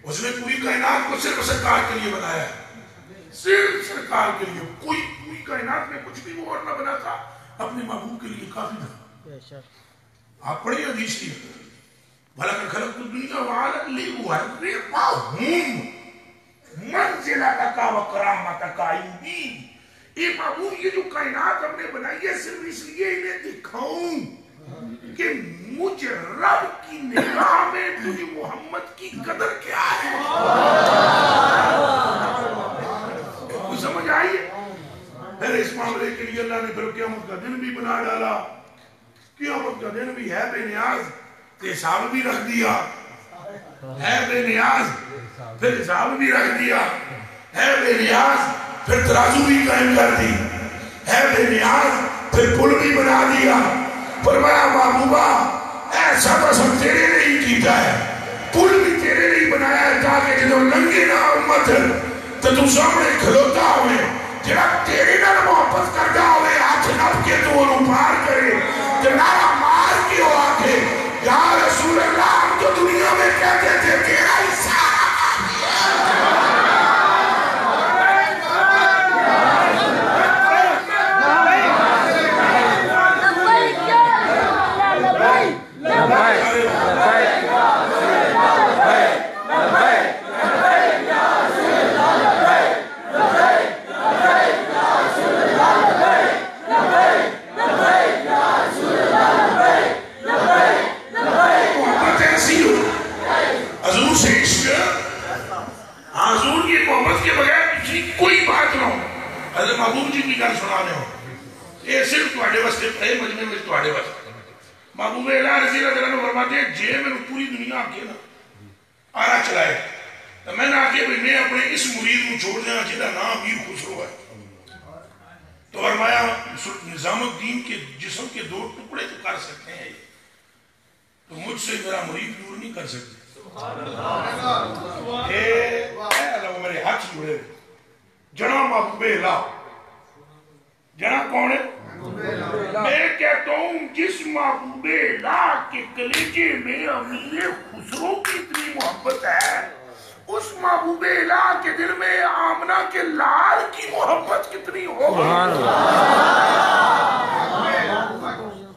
اس نے پوری کائنات کو صرف سرکار کے لیے بنایا ہے, صرف سرکار کے لیے. کوئی پوری کائنات میں کچھ بھی وہ اور نہ بنا تھا, اپنے محبوب کے لیے کافی تھا. آپ پڑھیں حدیث کی, وَلَقَدْ خَلَقْتُ الدُّنْيَا وَلِأُعَرِّفَهُمْ مَنْزِلَتَكَ وَكَرَامَتَكَ عِنْدِي. اے محبوب یہ جو کائنات ہم نے بنائی ہے صرف اس لیے انہیں دکھاؤں کہ مجھ رب کی نگاہ میں تجھ محمد کی قدر کیا ہے. کوئی سمجھ آئی؟ پھر اس معاملے کے لیے اللہ نے پھر قیامت کا دن بھی بنا ڈالا. قیامت کا دن بھی ہے بے نیاز, حساب بھی رکھ دیا, ہے بے نیاز, پھر حساب بھی رکھ دیا, ہے بے نیاز, پھر ترازو بھی قائم کر دی, ہے بے نیاز, پھر پل بھی بنا دیا. فرمایا محبوبہ ایسا تو سب تیرے نہیں کیتا ہے, پل بھی تیرے نہیں بنایا ہے تاکہ جنہوں لنگے نہ امت تو تو سامنے کھلوتا ہوئے جنہاں تیرے نہ محبت کردہ ہوئے ہاتھ نب کے تو انہوں پار کرے جنہاں مار کے ہو آکے یا رسول اللہ ہم تو دنیا میں کہتے تھے تیرا ہی سارا محبوب جی کی گل سنانے ہو یہ صرف تواڈے واسطے پے مجمع میں تواڈے واسطے محبوب الہ رضی اللہ عنہ فرماتے ہیں جے میں پوری دنیا آکے نا آرا چلائے تو میں نے آکے بھی میں اپنے اس مرید کو چھوڑ دینا جنہا نام میر خسرو ہے تو فرمایا نظام الدین کے جسم کے 2 ٹکڑے تو کر سکتے ہیں تو مجھ سے میرا مرید دور نہیں کر سکتے. میرے ہاتھ جڑے جنا محبوب الہ. جنا کون ہے؟ میں کہتا ہوں جس محبوب الہ کے کلیجے میں امیر خسرو کی اتنی محبت ہے اس محبوب الہ کے دل میں آمنہ کے لال کی محبت کتنی ہوگی.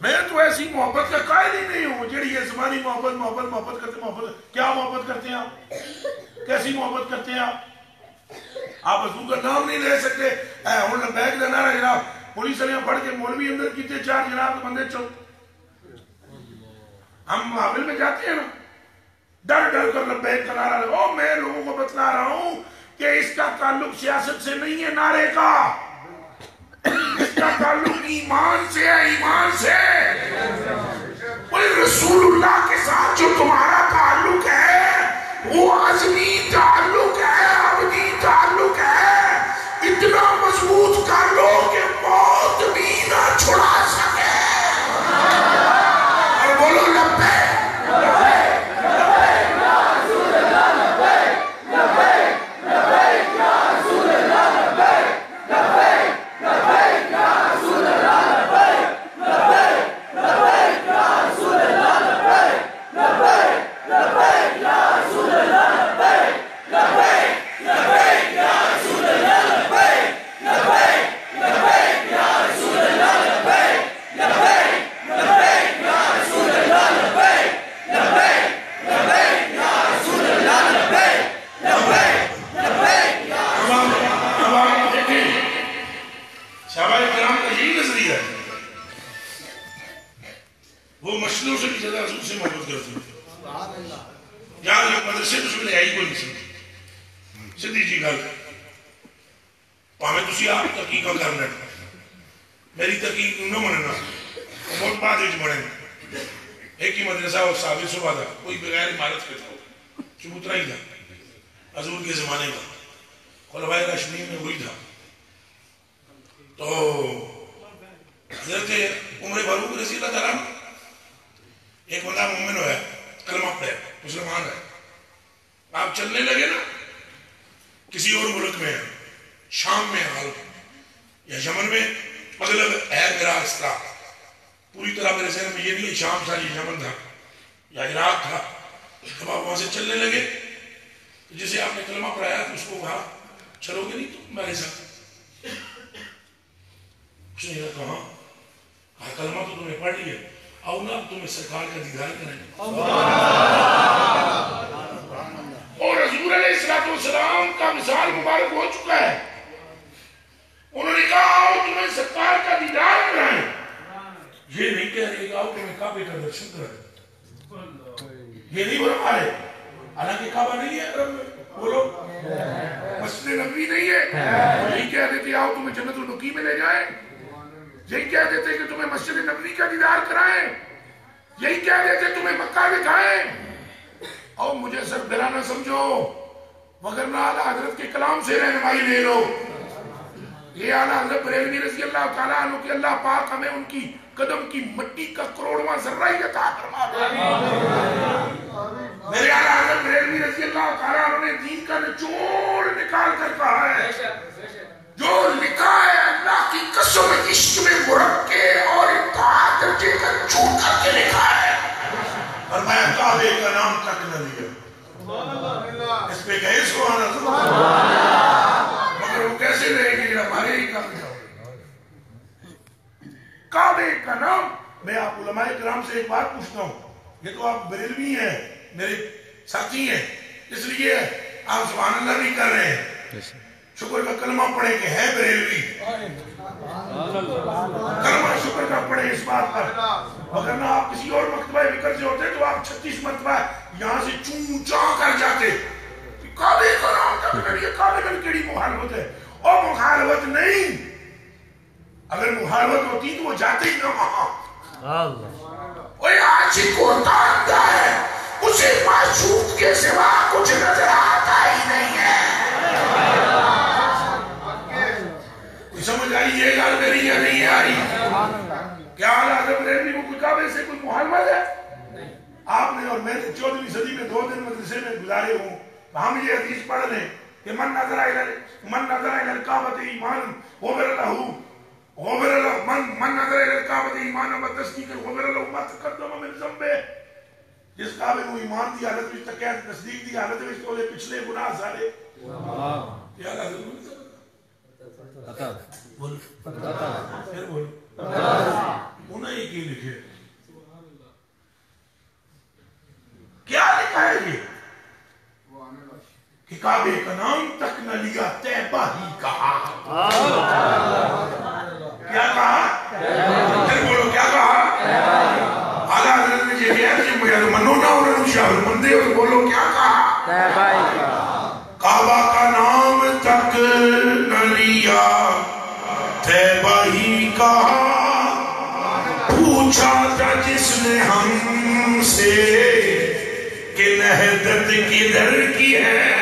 میں تو ایسی محبت کا قائل ہی نہیں ہوں جڑی یہ زمانی محبت کرتے. کیا محبت کرتے ہیں آپ؟ کیسی محبت کرتے ہیں آپ حضور کا نام نہیں لے سکتے. ہوں لبیک دا نعرہ جناب پولیس والے پڑھ کے مولوی اندر کیتے 4 جناب بندے چل. ہم محافل میں جاتے ہیں نا ڈر ڈر کر لبیک کا نعرہ لگا. میں لوگوں کو بتلا رہا ہوں کہ اس کا تعلق سیاست سے نہیں ہے نعرے کا, اس کا تعلق ایمان سے ہے. ایمان سے رسول اللہ کے ساتھ جو تمہارا تعلق ہے وہ عزمی تعلق ہے, ابدی تعلق ہے. اتنا مضبوط کر لو کہ موت بھی نہ چھڑا سکے. اور بولو لبیک آپ نے اور میں نے 14ویں صدی میں 2 دن مدرسے میں گزارے ہوں، ہم یہ حدیث پڑھ لیں کہ من نظر الى الکعبۃ ایمانا غفر له من نظر الى الکعبۃ ایمانا وتصدیقا غفر له ما تقدم من ذنبه، جس کعبے کو ایمان دی حالت میں تکیا تصدیق دی حالت میں تو پچھلے گناہ سارے کیا لازم بول پھر بولو انہیں ہی کی لکھے کیا لکھا ہے یہ کہ کعبے کا نام تک نہ لیا طیبہ ہی کہا، کیا کہا؟ پھر بولو کیا کہا؟ آلہ حضرت نے جی ہے کہ مجھے منو نہ انہوں نے شاہر مندے اور بولو کیا کہا؟ طیبہ ہی کہا، کعبہ کا نام تک نہ لیا طیبہ ہی کہا، پوچھا تھا جس نے ہم سے کہ نہدت کدھر کی ہے،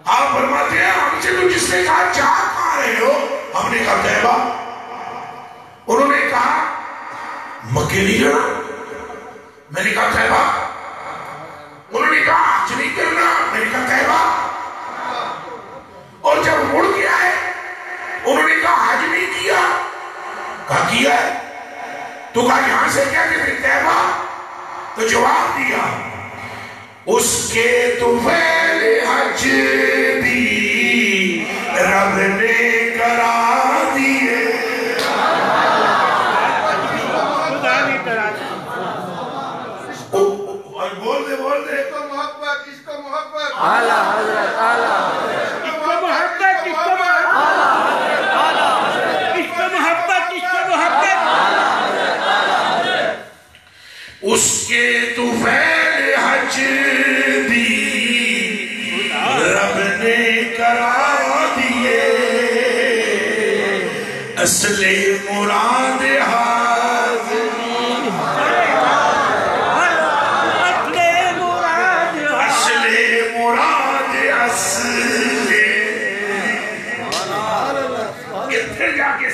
آپ فرماتے ہیں ہم سے تو جس نے کہا جا کہاں رہے ہو، ہم نے کہا طیبہ، انہوں نے کہا مکے نہیں جانا، میں نے کہا طیبہ، انہوں نے کہا حج نہیں کرنا، میں نے کہا طیبہ، اور جب مڑ گیا ہے انہوں نے کہا حج نہیں کیا، کہا کیا ہے، تو کہا یہاں سے کیا کہ طیبہ، تو جواب دیا اس کے طفیل حج بھی رب نے کرا دیے، بول دے اس کو محبت، اس کو محبت، اعلیٰ حضرت، اعلیٰ حضرت، اس کو محبت، اس کو محبت، اعلیٰ حضرت، اس کو محبت، اس کو محبت، اس کے طفیل حج بھی رب نے کرا دیے، اصل مراد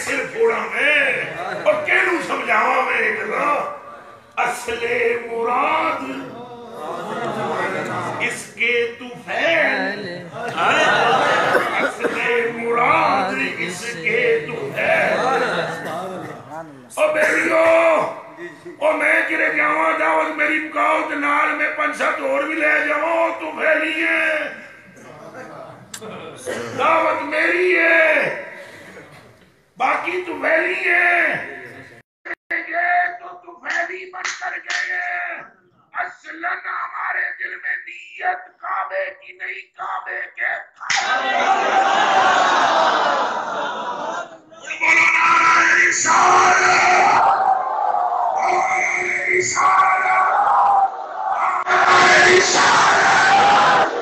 سر پھوڑا میں اور کہنوں سمجھاوا میں اصل مراد اس کے طفیل، اصل مراد اس کے طفیل، او بیلیو او میں کرے جاواں دعوت میری مکاؤ نال میں 5-7 اور بھی لے جاؤں، طفیلی ہے، دعوت میری ہے، باقی تو ویلی ہے، تو ویلی بن کر گئے، اصلاً ہمارے دل میں نیت کعبے کی نہیں، کعبے کے بولو نعرہ رسالت، نعرہ رسالت، نعرہ رسالت،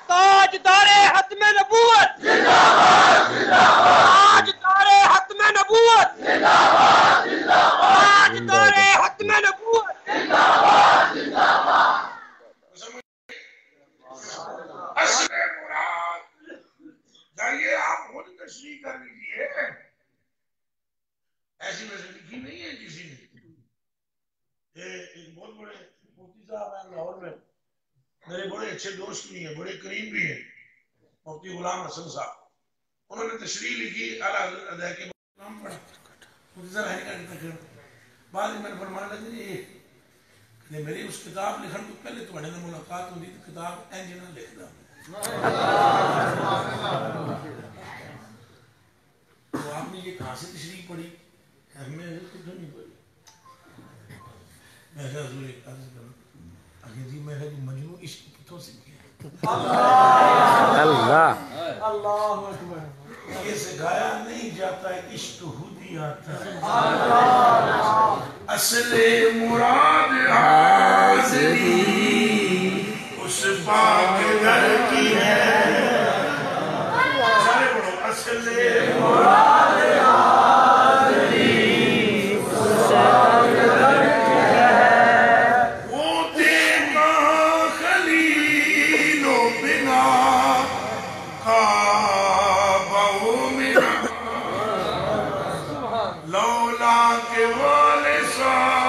تاجدار ختم نبوت زندہ باد، زندہ باد، تاجدار ختم نبوت زندہ باد، زندہ باد، تاجدار ختم نبوت زندہ باد، زندہ باد، اصل مراد جائیے آپ خود تشریح کر لیجئے، ایسی ویسے لکھی نہیں ہے کسی نے، ایک بہت بڑے مفتی صاحب ہیں لاہور میں، میرے بڑے اچھے دوست بھی ہیں، بڑے قریب بھی ہیں، مفتی غلام حسن صاحب، انہوں نے تشریح لکھی اعلیٰ حضرت ادھا کے نام پڑھا، مفتی صاحب ہے نہیں، بعد میں فرمانے لگے کہ میری اس کتاب لکھن تو پہلے تو بڑے نے ملاقات ہوئی تو کتاب انجنہ لکھ دا، تو آپ نے یہ کہاں سے تشریح پڑھی؟ میں کچھ نہیں پڑھی، میں کہا حضور ایک عرض کروں، آگے جی میں کہا جی مجنون عشق کتوں سے کیا؟ اللہ یہ سکھایا نہیں جاتا ہے، عشق خود ہی آتا ہے، اصل مراد حاضری اس پاک در کی ہے، سارے پڑھو، اصل مراد حاضری اس پاک در کی ہے، وہ دیکھا خلیل و بنا کعبہ منا لولا کے والے صاحب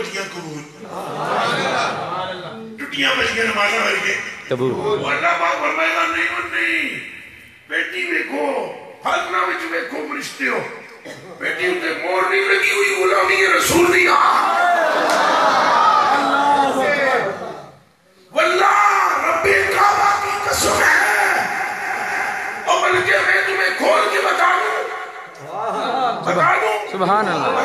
بچیاں قبول ٹٹیاں بچیاں نمازاں ورگے قبول اللہ پاک فرمائے گا نہیں بیٹی ویکھو فاطمہ وچ ویکھو فرشتے ہو بیٹی اتے مور نہیں لگی ہوئی غلامی رسول نہیں واللہ رب کعبہ کی قسم ہے اور بلکہ میں تمہیں کھول کے بتا دوں سبحان اللہ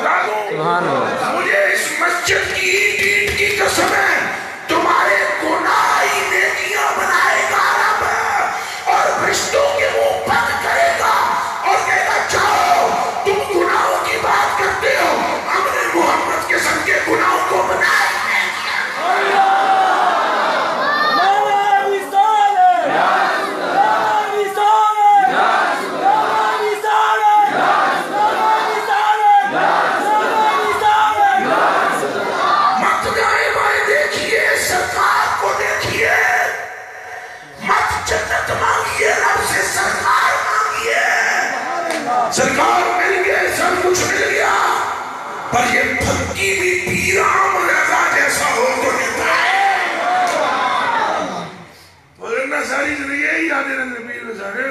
سبحان اللہ مجھے اس مسجد کی اینٹ کی قسم ہے تمہارے گناہ ہی نیکیاں بنائے گا رب اور فرشتوں کے منہ بند کرے گا اور کہے گا جاؤ تم گناہوں کی بات کرتے ہو ہم نے محمد کے سن کے گناہوں کو بنائے سرکار مل گئے سب کچھ مل گیا پر یہ پھکی بھی پیرام رضا جیسا ہو تو دیتا ہے ورنہ ساری زندگی یہی یادیں رہنے پیر سارے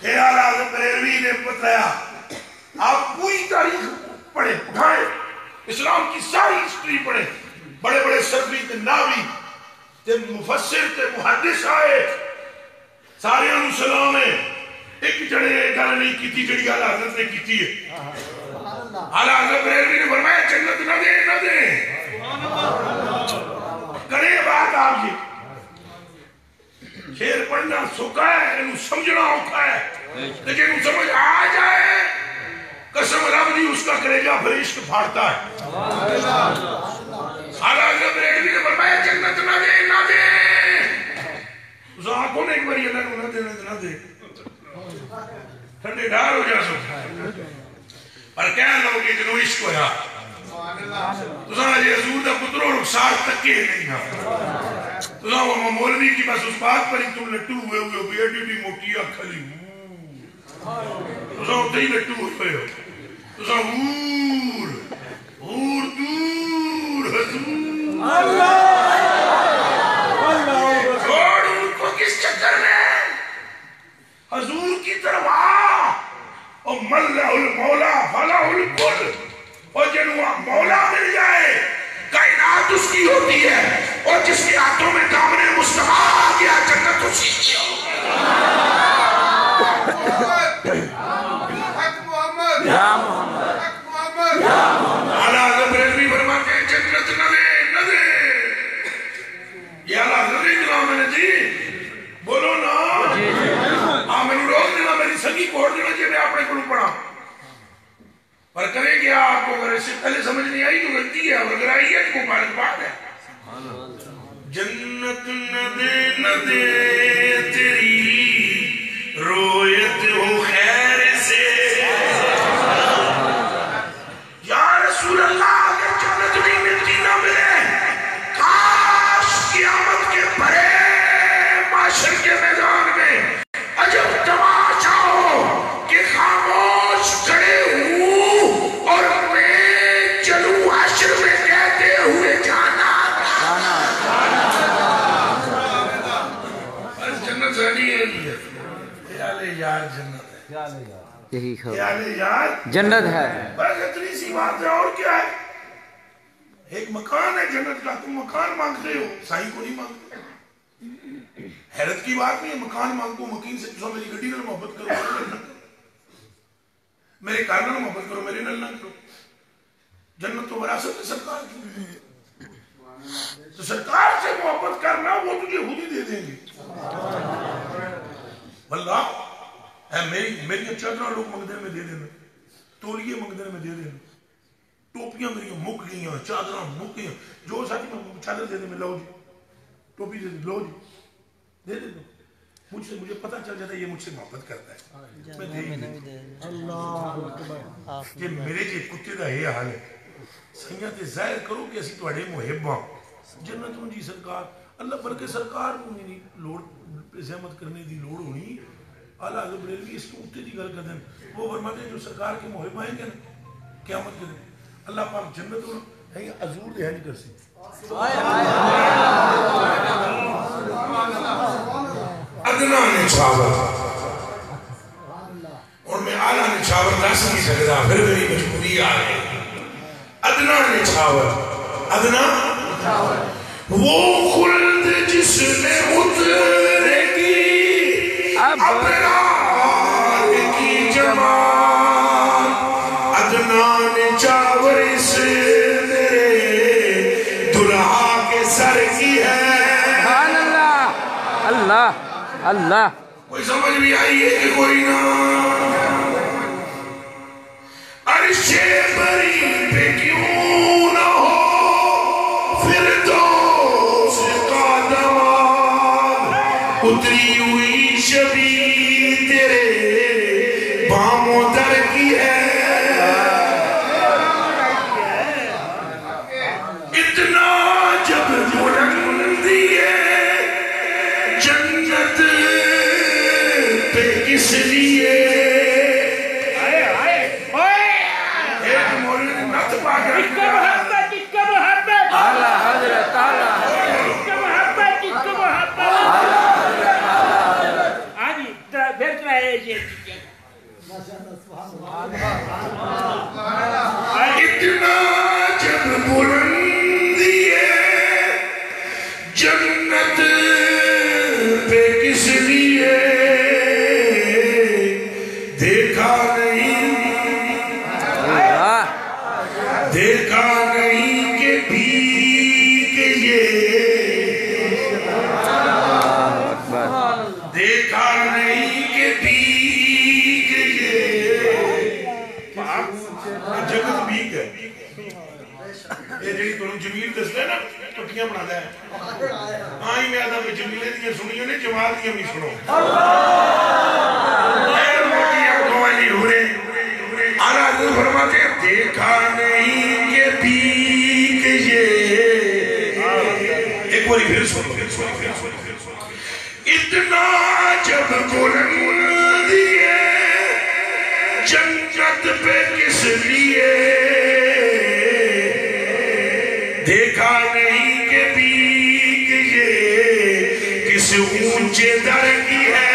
اے آلہ حضرت بریلوی نے بتایا آپ پوری تاریخ پڑھیں اٹھائیں اسلام کی ساری ہسٹری پڑھیں بڑے بڑے سربی تے ناوی تے مفسر تے محدث آئے سارے انہوں سلام ہے ایک جڑے گل نہیں کیتی جڑی اعلیٰ حضرت نے کیتی ہے اعلیٰ حضرت بریلوی نے فرمایا جنت نہ دے کرے بات آپ یہ شیر پڑھنا سکا ہے انہوں سمجھنا اوکھا ہے لیکن انہوں سمجھ آ جائے قسم رب دی اس کا کریجہ پھر عشق پھاڑتا ہے اعلیٰ حضرت بریلوی نے فرمایا جنت نہ دے اس آنکھوں نے ایک باری اللہ نہ دے ٹھنڈے ڈار ہو جا سو پر کہہ لو کہ جنہوں عشق ہویا تو ساں جی حضور دا پتروں رخسار تکے نہیں نا تو ساں وہ مولوی کی بس اس بات پر ہی تم لٹو ہوئے بیٹی بھی موٹی کھلی تو ساں اتنے ہی لٹو ہوئے ہو تو ساں دور حضور چھوڑ ان کو کس چکر میں حضور کی طرف اور ملہ المولا فلا الکل اور جنہوں مولا مل جائے کائنات اس کی ہوتی ہے اور جس کے ہاتھوں میں دامن مصطفیٰ آ گیا جنت اسی کی یا محمد اعلیٰ حضرت بریلوی فرماتے ہیں جنت نہ دے یہ اعلیٰ حضرت نے جناب میں نے جی بولو نا میں نے روک دینا میری سنگی کوڑ دینا جی میں اپنے کو پڑھا پر کریں گے آپ کو اگر اس سے پہلے سمجھ نہیں آئی تو غلطی ہے اور اگر آئی ہے تو مبارک بات ہے جنت نہ دے تیری رویت ہو خیر سے یا رسول اللہ اگر جنت نہیں ملتی نہ ملے کاش قیامت کے پرے معاشر کے میدان میں عجب تماشا ہو کہ خاموش کھڑے ہوں اور میں چلوں حشر میں کہتے ہوئے جانا بس جنت رہنی ہے خیال یار جنت ہے یہی خیال یار جنت ہے بس اتنی سی بات ہے اور کیا ہے ایک مکان ہے جنت کا تم مکان مانگتے ہو سائی کو نہیں مانگتے حیرت کی بات نہیں ہے مکان مانگو مکین سے پوچھو میری گھڑی نہ محبت کرو میرے کارنہ محبت کرو میرے نل نہ کرو جنت تو وراثت ہے سرکار کی تو سرکار سے محبت کرنا وہ تجھے خود ہی دے دیں گے واللہ میری چادرہ لوگ مقدر میں دے دینا تولیے مقدر میں دے دینا ٹوپیاں میری مک گئیاں چادرہ مک گئیاں جو ساتھی میں چادر دے دے میں لو جی ٹوپی دے دے لو جی دے دے دو مجھے پتہ چل جاتا ہے یہ مجھ سے محبت کرتا ہے میں دے دے یہ میرے جی کتے دا یہ حال ہے سنگیت ظاہر کرو کہ اسی توڑے محباں جنت ہوں جی سرکار اللہ بلکہ سرکار ہونی لوڑ زحمت کرنے دی لوڑ ہونی اعلیٰ حضرت بریلوی اس کو اٹھتے دی گل کر دیں وہ فرماتے ہیں جو سرکار کے محب آئیں گے نا قیامت کے دن اللہ پاک جنت ہے حضور دے ہنج کرسی ادنا نچھاور اور میں آلہ نچھاور دس نہیں سکتا پھر میری مجبوری آ گئی ادنا نچھاور ادنا وہ خلد جس نے اترے کی ابرار کی جمال ادنا نچھاور اس میرے دلہا کے سر کی ہے سبحان اللہ اللہ اللہ کوئی سمجھ بھی آئی ہے کہ کوئی نہ عرش بری پہ کیوں نہ ہو فردوس کا دماد اتری ہوئی شبیر تیرے بام و در کی ہے اتنا جب بلندی ہے جنت پہ کس لیے اتنا جب بلندی ہے جنت پہ کس لیے دیکھا نہیں کہ بھیگ یہ دیکھا نہیں کہ بھیگ یہ جگت بھیگ ہے یہ جڑی تمہیں جمیل دستا ہے نا پٹھیاں بنا ہے آئی میں آدھا میں جمیلے دیا سنیوں نے جمال دیا بھی سنو اے موٹی اکھوالی ہوئے آرہ حضور فرماتے ہیں دیکھا نہیں کہ بھیگ یہ ایک باری پھر سنو اتنا جب بلندی ہے جنت پہ کس لیے دیکھا نہیں کہ بھیگ یہ کس اونچے در کی ہے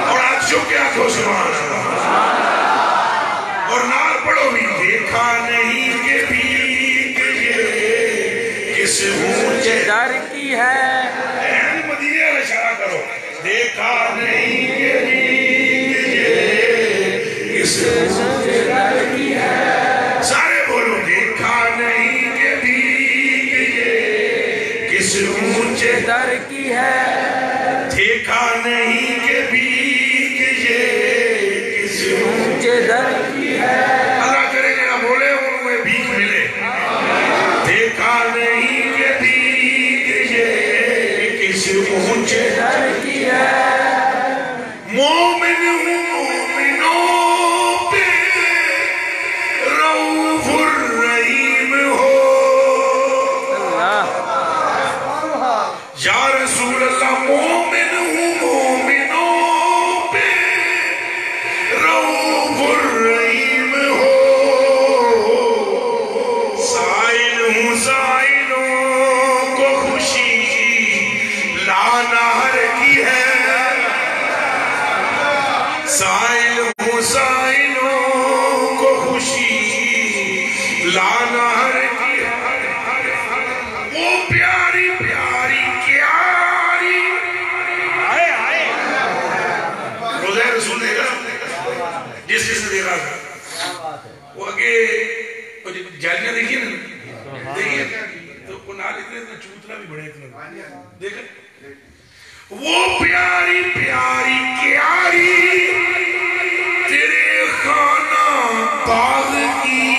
اور آج جو کیا کو سبحان اللہ اور نار پڑھو بھی دیکھا نہیں کہ بھیگ یہ کس اونچے در کی ہے مدینے والا اشارہ کرو دیکھا نہیں کہ بھیگ یہ کس اونچے در کی ہے سارے بولو دیکھا نہیں کہ بھیگ یہ کس اونچے در کی ہے دیکھا نہیں کہ بھیگ یہ کس اونچے در کی ہے اللہ کرے جنہا بولے ان میں بھیگ ملے دیکھا نہیں کہ بھیگ یہ کس اونچے در کی ہے مومن مومنوں پہ رؤوف الرحیم ہو یا رسول اللہ مومن مومنوں پہ رؤوف الرحیم ہو سائل ہوں سائلوں کو خوشی لانا ہر کی ہے سائل ہوں سائلوں کو خوشی لانا ہر کی ہے وہ پیاری پیاری کیاری روزہ رسول دے گا جس نے دے رہا تھا وہ آگے جالیاں دیکھئے نا دیکھئے تو کنال اتنے چوتنا بھی بڑے اتنے دیکھیں وہ پیاری پیاری کیاری تیرے خانہ باغ کی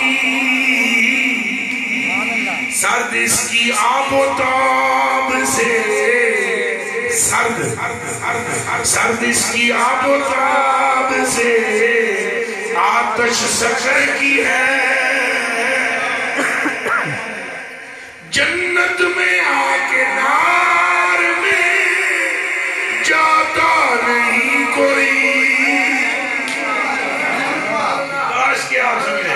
سرد اس کی آب و تاب سے سرد اس کی آب و تاب سے آتش سکر کی ہے جنت میں آ کے نار میں جاتا نہیں کوئی کاش کے آپ سمجھے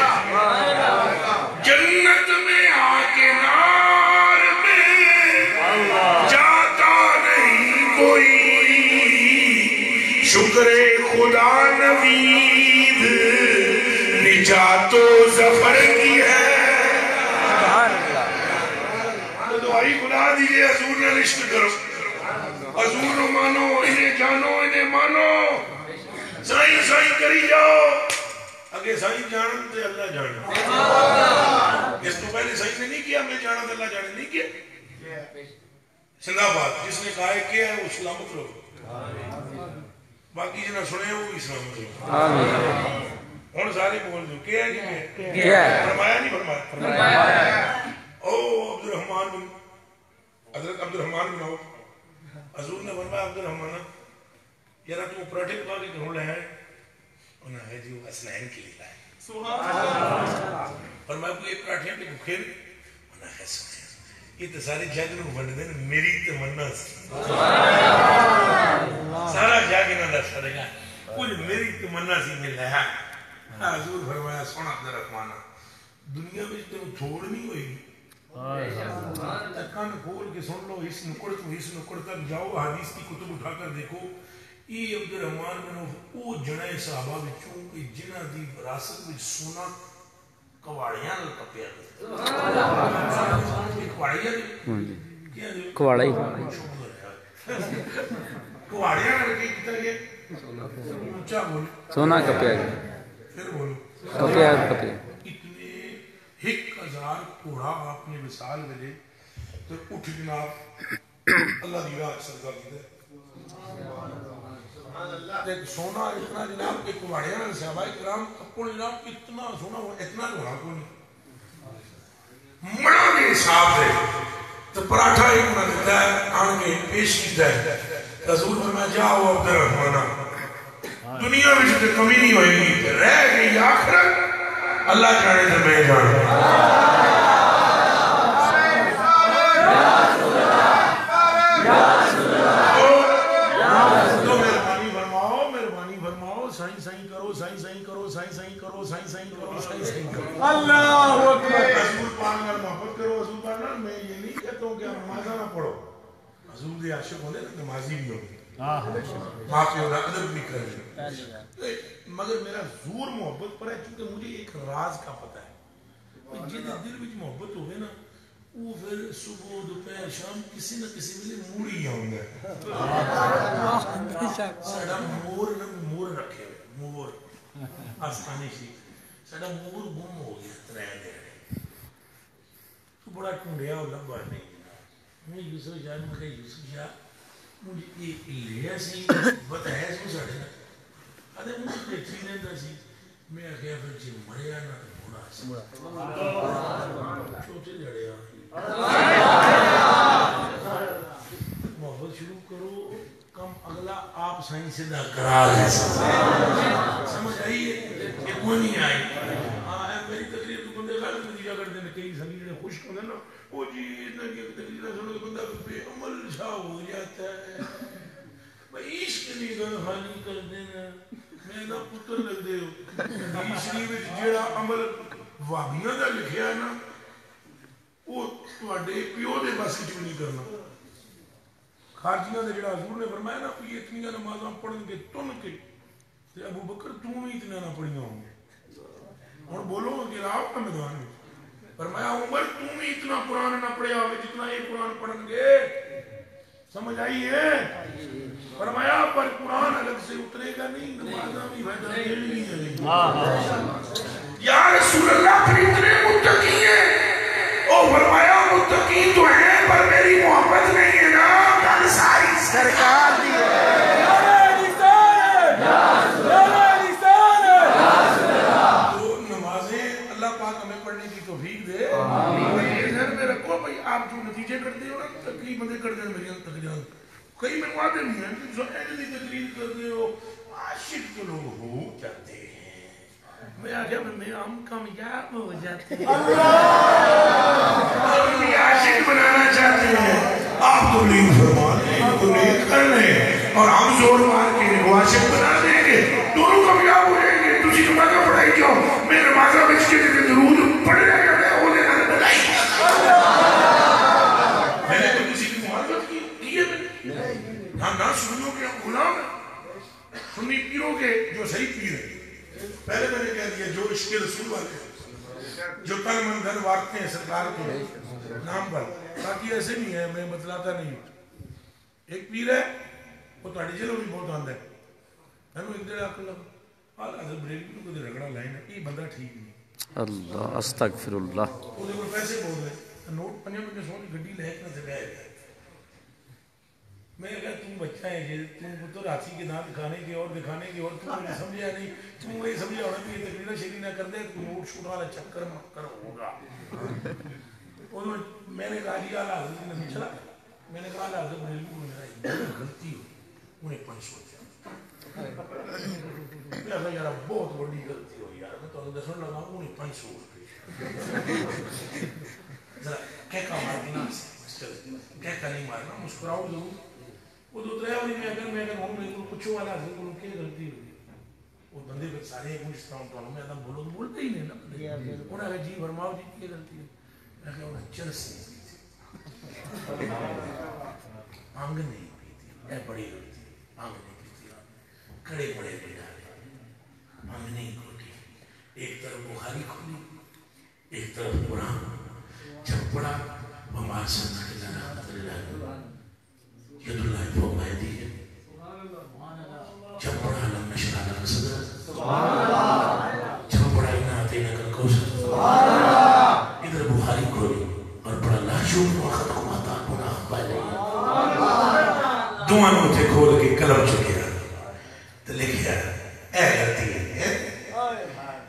دعائی خدا دیجئے حضور نے رشت کرو حضور نو مانو انہیں جانو انہیں مانو سائیں سائیں کری جاؤ اگے سائیں جانن تے اللہ جانن اس تو پہلے سائیں نے نہیں کیا میں جانا تے اللہ جانن نہیں کیا زندہ باد جس نے کہا ہے کیا ہے وہ سلامت رہو باقی جنہیں سنے وہ بھی سلامت رہو اور سارے بول دو کیا ہے کیا ہے فرمایا نہیں فرمایا او عبدالرحمن بن حضرت عبدالرحمن بن عوف حضور نے فرمایا عبدالرحمن یارا تم پراٹھے پکا کے کہوں لے آئے انہوں نے جو اسنین کے لیے لائے فرمایا کوئی ایک پراٹھے پہ بکھے انہوں نے سنے یہ تو ساری جگ نو بن دے میری تمنا سارا جگ انہوں نے سڑے گا کچھ میری تمنا سی میں لیا حضور فرمایا سونا عبدالرحمن دنیا میں تم چھوڑ نہیں ہوئی کان کھول کے سن لو اس نکڑ تک جاؤ حدیث کی کتب اٹھا کر دیکھو یہ عبدالرحمن بن عوف وہ جنے صحابہ وچوں کہ جنہاں دی وراثت وچ سونا کواڑیاں نال کپیا کواڑیاں کواڑی کواڑیاں نال کی کیتا گیا اونچا بول سونا کپیا گیا پھر بولو کپیا اتنے 1000 گھوڑا آپ نے مثال ملے تو اٹھ جناب اللہ دی راہ صدقہ کیتے سونا اتنا جناب کہ کواڑیاں صحابہ کرام اپنے جناب اتنا سونا اتنا گھوڑا کو نہیں مڑا کے حساب سے تو پراٹھا ایک نہ دیتا ہے آن کے پیش کیتا ہے رسول فرمایا جاؤ عبدالرحمن دنیا میں سے کمی نہیں ہوئی گی رہ گئی آخرت اللہ جانے سے میں جانے تو مہربانی فرماؤ سائیں سائیں کرو اللہ اکبر رسول پاک نال محبت کرو رسول پاک نال میں یہ نہیں کہتا ہوں کہ نمازہ نہ پڑھو حضور دے عاشق ہونے نا نمازی بھی ہوگی ماں پیو دا ادب بھی کریں مگر میرا زور محبت پر ہے چونکہ مجھے ایک راز کا پتہ ہے جن دل وچ محبت ہوئے نا وہ پھر صبح دوپہر شام کسی نہ کسی ملے موڑی آؤں گا ساڑا مور رکھے ہوئے مور آستانی سی ساڑا مور گم ہو گیا ترین دے رہے تو بڑا ٹھونڈیا ہو لبا نہیں میں یوسف جا مجھے یوسف جا مجھے ایک لیا سی بتایا اس میں ساڑے نا آدھے مجھے پیٹھی لیندہ سی میں آگیا پھر جی مریا نا تو بڑا سی چھوٹے جڑے آئی محبت شروع کرو کم اگلا آپ سائیں سدھا کرا لیں سمجھ آئیے کہ کوئی نہیں آئی میری تقریر تو بندے غالب نتیجہ کر دینے کئی زمین نے خوش کر دینا وہ جی اتنا کہ تقریر سنو کہ بندہ بے عمل شاہ ہو جاتا ہے بھئی عشق نہیں گھر خالی کر دینا میں نہ پتر لگ دے ہو عشقی میں جیڑا عمل وابیاں دا لکھیا ہے نا وہ توڑے پیو دے بس کچھ نہیں کرنا خارجیاں دے جڑا حضور نے فرمایا نا یہ اتنی نمازاں پڑھن کے تن کے ابو بکر تم ہی اتنا نہ پڑھیاں ہوں گے اور بولو کہ راو کا میدان میں فرمایا عمر تم ہی اتنا قرآن نہ پڑھے ہوئے جتنا یہ قرآن پڑھن گے سمجھ آئی ہے فرمایا پر قرآن الگ سے اترے گا نہیں نمازاں بھی فائدہ دینی ہے یا رسول اللہ پھر اتنے متقی ہیں او فرمایا متقی تو ہیں پر میری محبت نہیں ہے نا گل ساری سرکار دی ہے تو نمازیں اللہ پاک ہمیں پڑھنے کی توفیق دے ذہن میں رکھو بھئی آپ جو نتیجے کرتے ہو نا تقریب بندے کر دیں میری تقریب کئی میں وعدے نہیں ہیں جو ایجلی تقریب کرتے ہو عاشق تو لوگ ہو جاتے ہیں میں آگیا میں ہم کامیاب ہو جاتے ہیں اپنی عاشق بنانا چاہتے ہیں آپ تو نہیں فرمانے ان کو نہیں کر رہے اور ہم زور مار کے وہ عاشق بنا دیں گے دونوں کامیاب ہو جائیں گے تجھے نمازہ پڑھائی جاؤ میں نمازہ بچ کے درود پڑھ رہا گیا میں ہونے نہ بنائی میں نے تو کسی کی محبت کی ہے نہ سنیوں کے غلام ہیں سنی پیروں کے جو صحیح پیر ہیں پہلے میں نے کہہ دیا جو عشق رسول والے جو تن من دھن وارتے ہیں سرکار کے نام پر ساتھی ایسے نہیں ہے میں بتلاتا نہیں ہوں ایک پیر ہے وہ تھوڑی جلو بھی بہت آندا ہے میں ایک دیر آکر لگا آل حضرت بریلوی کو دے رگڑا لائن ہے یہ بندہ ٹھیک نہیں اللہ استغفر اللہ وہ دے کو پیسے بول رہے نوٹ پنجا میں سونی گڈی لہکنا سے گئے گئے میں نے کہا تم بچہ ہے تم پتر ہاتھی کے نام دکھانے کی اور تم مجھے سمجھا نہیں تم وہی سمجھا ہونا کہ یہ تقریرہ شیری نہ کر دے تو نوٹ شوٹ والا چکر مکر ہوگا میں نے کہا جی آلہ حضرت نے نہیں چلا میں نے کہا آلہ حضرت بریلوی کو میرا غلطی ہو انہیں 500 میں کہا یار بہت بڑی غلطی ہو یار میں تو دسن لگا انہیں 500 ذرا کہکا مارنا کہکا نہیں مارنا مسکراؤ ضرور وہ دو ترے والی میں اگر ہوں پوچھو والا حضرت کو کیا غلطی ہوئی وہ بندے پہ سارے ایک مجھ طرح تو میں ادھا بولو تو بولتے ہی نہیں نا بندے انہوں نے کہا جی فرماؤ جی کیا غلطی ہے میں کہا انہیں چرس نہیں پی تھی آنگ نہیں پی تھی اے بڑی غلطی آنگ نہیں پی تھی کڑے بڑے بیٹا رہے آنگ نہیں کھوٹی ایک طرف بخاری کھولی ایک طرف قرآن جب پڑا وما سنت لنا رحمت اللہ ید اللہ فوق ایدی ہے جب پڑھا لم نشرح لک صدرک جب پڑھا انا اعطیناک الکوثر ادھر بخاری کھولی اور پڑھا لا شکر وخطکم عطاکم اخبار دعانوں تھے کھول کے قلم چکیا تو لکھیا اے غلطی ہے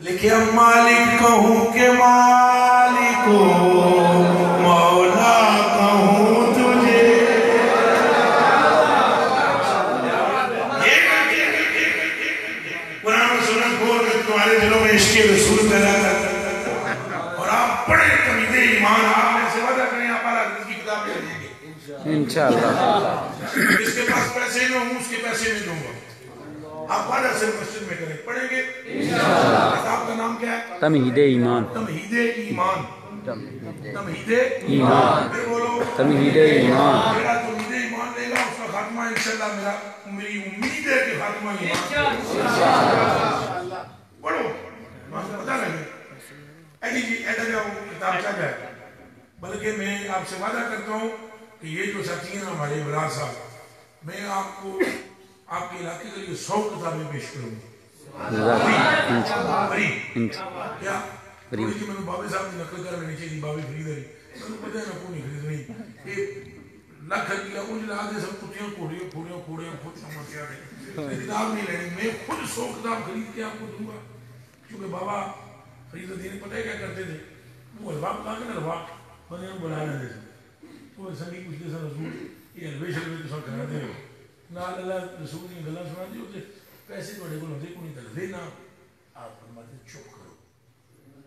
لکھیا مالک کہوں کہ مالک مولا کہوں تجھے تمہارے دلوں میں عشق رسول پیدا کر اور آپ بڑے تمید ایمان آپ میں سے وعدہ کریں آپ آلہ حضرت کی کتاب میں دیں گے انشاءاللہ اس کے پاس پیسے میں ہوں اس کے پیسے میں دوں گا آپ وعدہ سے مسجد میں کریں پڑھیں گے انشاءاللہ کتاب کا نام کیا ہے تمہید ایمان تمہید ایمان تمہید ایمان پھر بولو تمہید ایمان میرا تمہید ایمان لے گا اس کا خاتمہ انشاءاللہ میری امید ہے کہ خاتمہ ایمان پڑھو پتہ لگے ایڈی جی ایڈا جاؤ کتاب چاہ جائے بلکہ میں آپ سے وعدہ کرتا ہوں کہ یہ جو ساتھی ہیں ہمارے برار صاحب میں آپ کو آپ کے علاقے کے لیے 100 کتابیں پیش کروں گی کیا تھوڑی جی میں نے بابے صاحب کی نقل کر لینی چاہیے بابے خرید رہی میں نے پتہ ہے میں کو نہیں خرید رہی یہ لکھ کیا ان جلال دے سب کتیاں کوڑیاں کھوٹیاں مرتیاں دیں کتاب نہیں لینی میں خود 100 کتاب خرید کے آپ کو دوں گا کیونکہ بابا فرید الدین پتہ ہے کیا کرتے تھے وہ حلوا کہا کہ حلوا بنے ہم بنا رہے تھے تو سنگی کچھ دے سن رسول یہ حلوے شلوے تو سن کرنا دے نال اللہ رسول کی گلا سنا دی ہوتے پیسے تو کو ہوتے کو نہیں دلوے نہ آپ فرماتے چپ کرو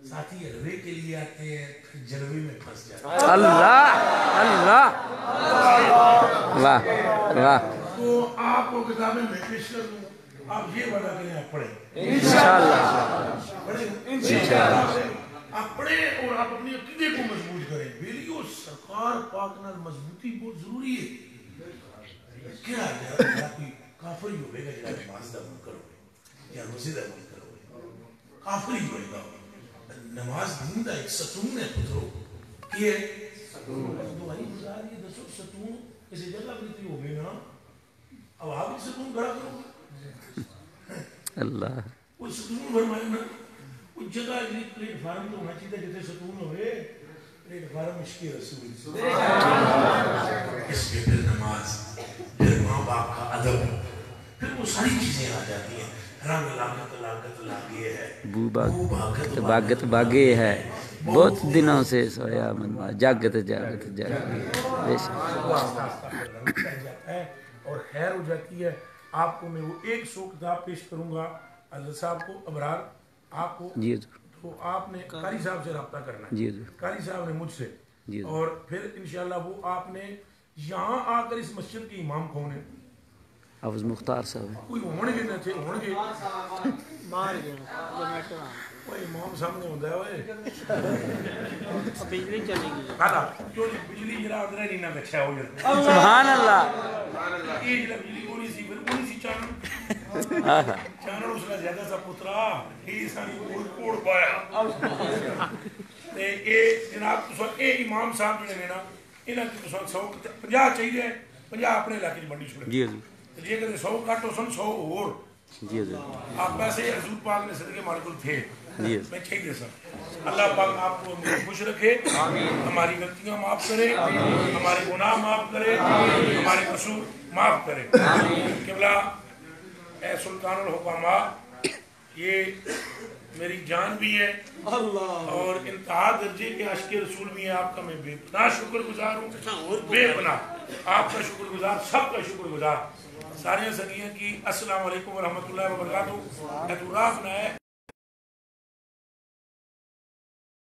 ساتھی حلوے کے لیے آتے ہیں پھر جلوے میں پھنس جاتے ہیں اللہ اللہ واہ واہ تو آپ کو کتابیں میں پیش کر دوں آپ یہ وعدہ کریں آپ پڑھیں انشاءاللہ آپ پڑھیں اور آپ اپنی عقیدے کو مضبوط کریں بیلیو سرکار پاک نال مضبوطی بہت ضروری ہے کیا ہے کوئی کافر ہی ہوئے گا جنہاں نماز دا من کرو یا روزے دا من کرو کافر ہی ہوئے گا نماز دین دا ایک ستون ہے پترو کی ہے دعائی گزار یہ دسو ستون کسی جگہ بریتی ہوگی نا اب آپ ایک ستون گھڑا کرو اللہ وہ ستون فرمائے نا وہ جگہ پلیٹ فارم تو ہونا چاہیے جیسے ستون ہوئے پلیٹ فارم عشق رسول اس کے پھر نماز پھر ماں باپ کا ادب پھر وہ ساری چیزیں آ جاتی ہیں رنگ لاگت لاگے ہے بو باگت باگے ہے بہت دنوں سے سویا منوا جاگت اور خیر ہو جاتی ہے آپ کو میں وہ 100 کتاب پیش کروں گا حضرت صاحب کو ابرار آپ کو جی تو آپ نے قاری صاحب سے رابطہ کرنا ہے جی قاری صاحب نے مجھ سے اور پھر انشاءاللہ وہ آپ نے یہاں آ کر اس مسجد کے امام کون ہیں حافظ مختار صاحب کوئی ہونگے نہ تھے ہونگے مار گئے وہ امام سامنے ہوتا ہے وہ بجلی چلے گی کہا کیوں بجلی جرا ادھر نہیں نہ بچھا ہو جاتا سبحان اللہ یہ جب بجلی ہونی سی پھر ہونی سی چانن چانن اس کا زیادہ سا پترا ہی سانی کوڑ پایا یہ جناب اے امام صاحب جو نے نا انہاں کی 150 چاہیے 50 اپنے علاقے کی منڈی چھوڑے جی حضور جی کہ 100 کٹ ہو سن 100 اور جی حضور آپ پیسے حضور پاک نے صدقے ہمارے کو تھے جی میں چاہیے سر اللہ پاک آپ کو خوش رکھے ہماری غلطیاں معاف کرے ہمارے گناہ معاف کرے ہمارے قصور معاف کرے قبلہ اے سلطان الحکامات یہ میری جان بھی ہے اور انتہا درجے کے عاشق رسول بھی ہیں آپ کا میں بے پناہ شکر گزار ہوں بے پناہ آپ کا شکر گزار سب کا شکر گزار سارے سگیاں کی السلام علیکم ورحمۃ اللہ وبرکاتہ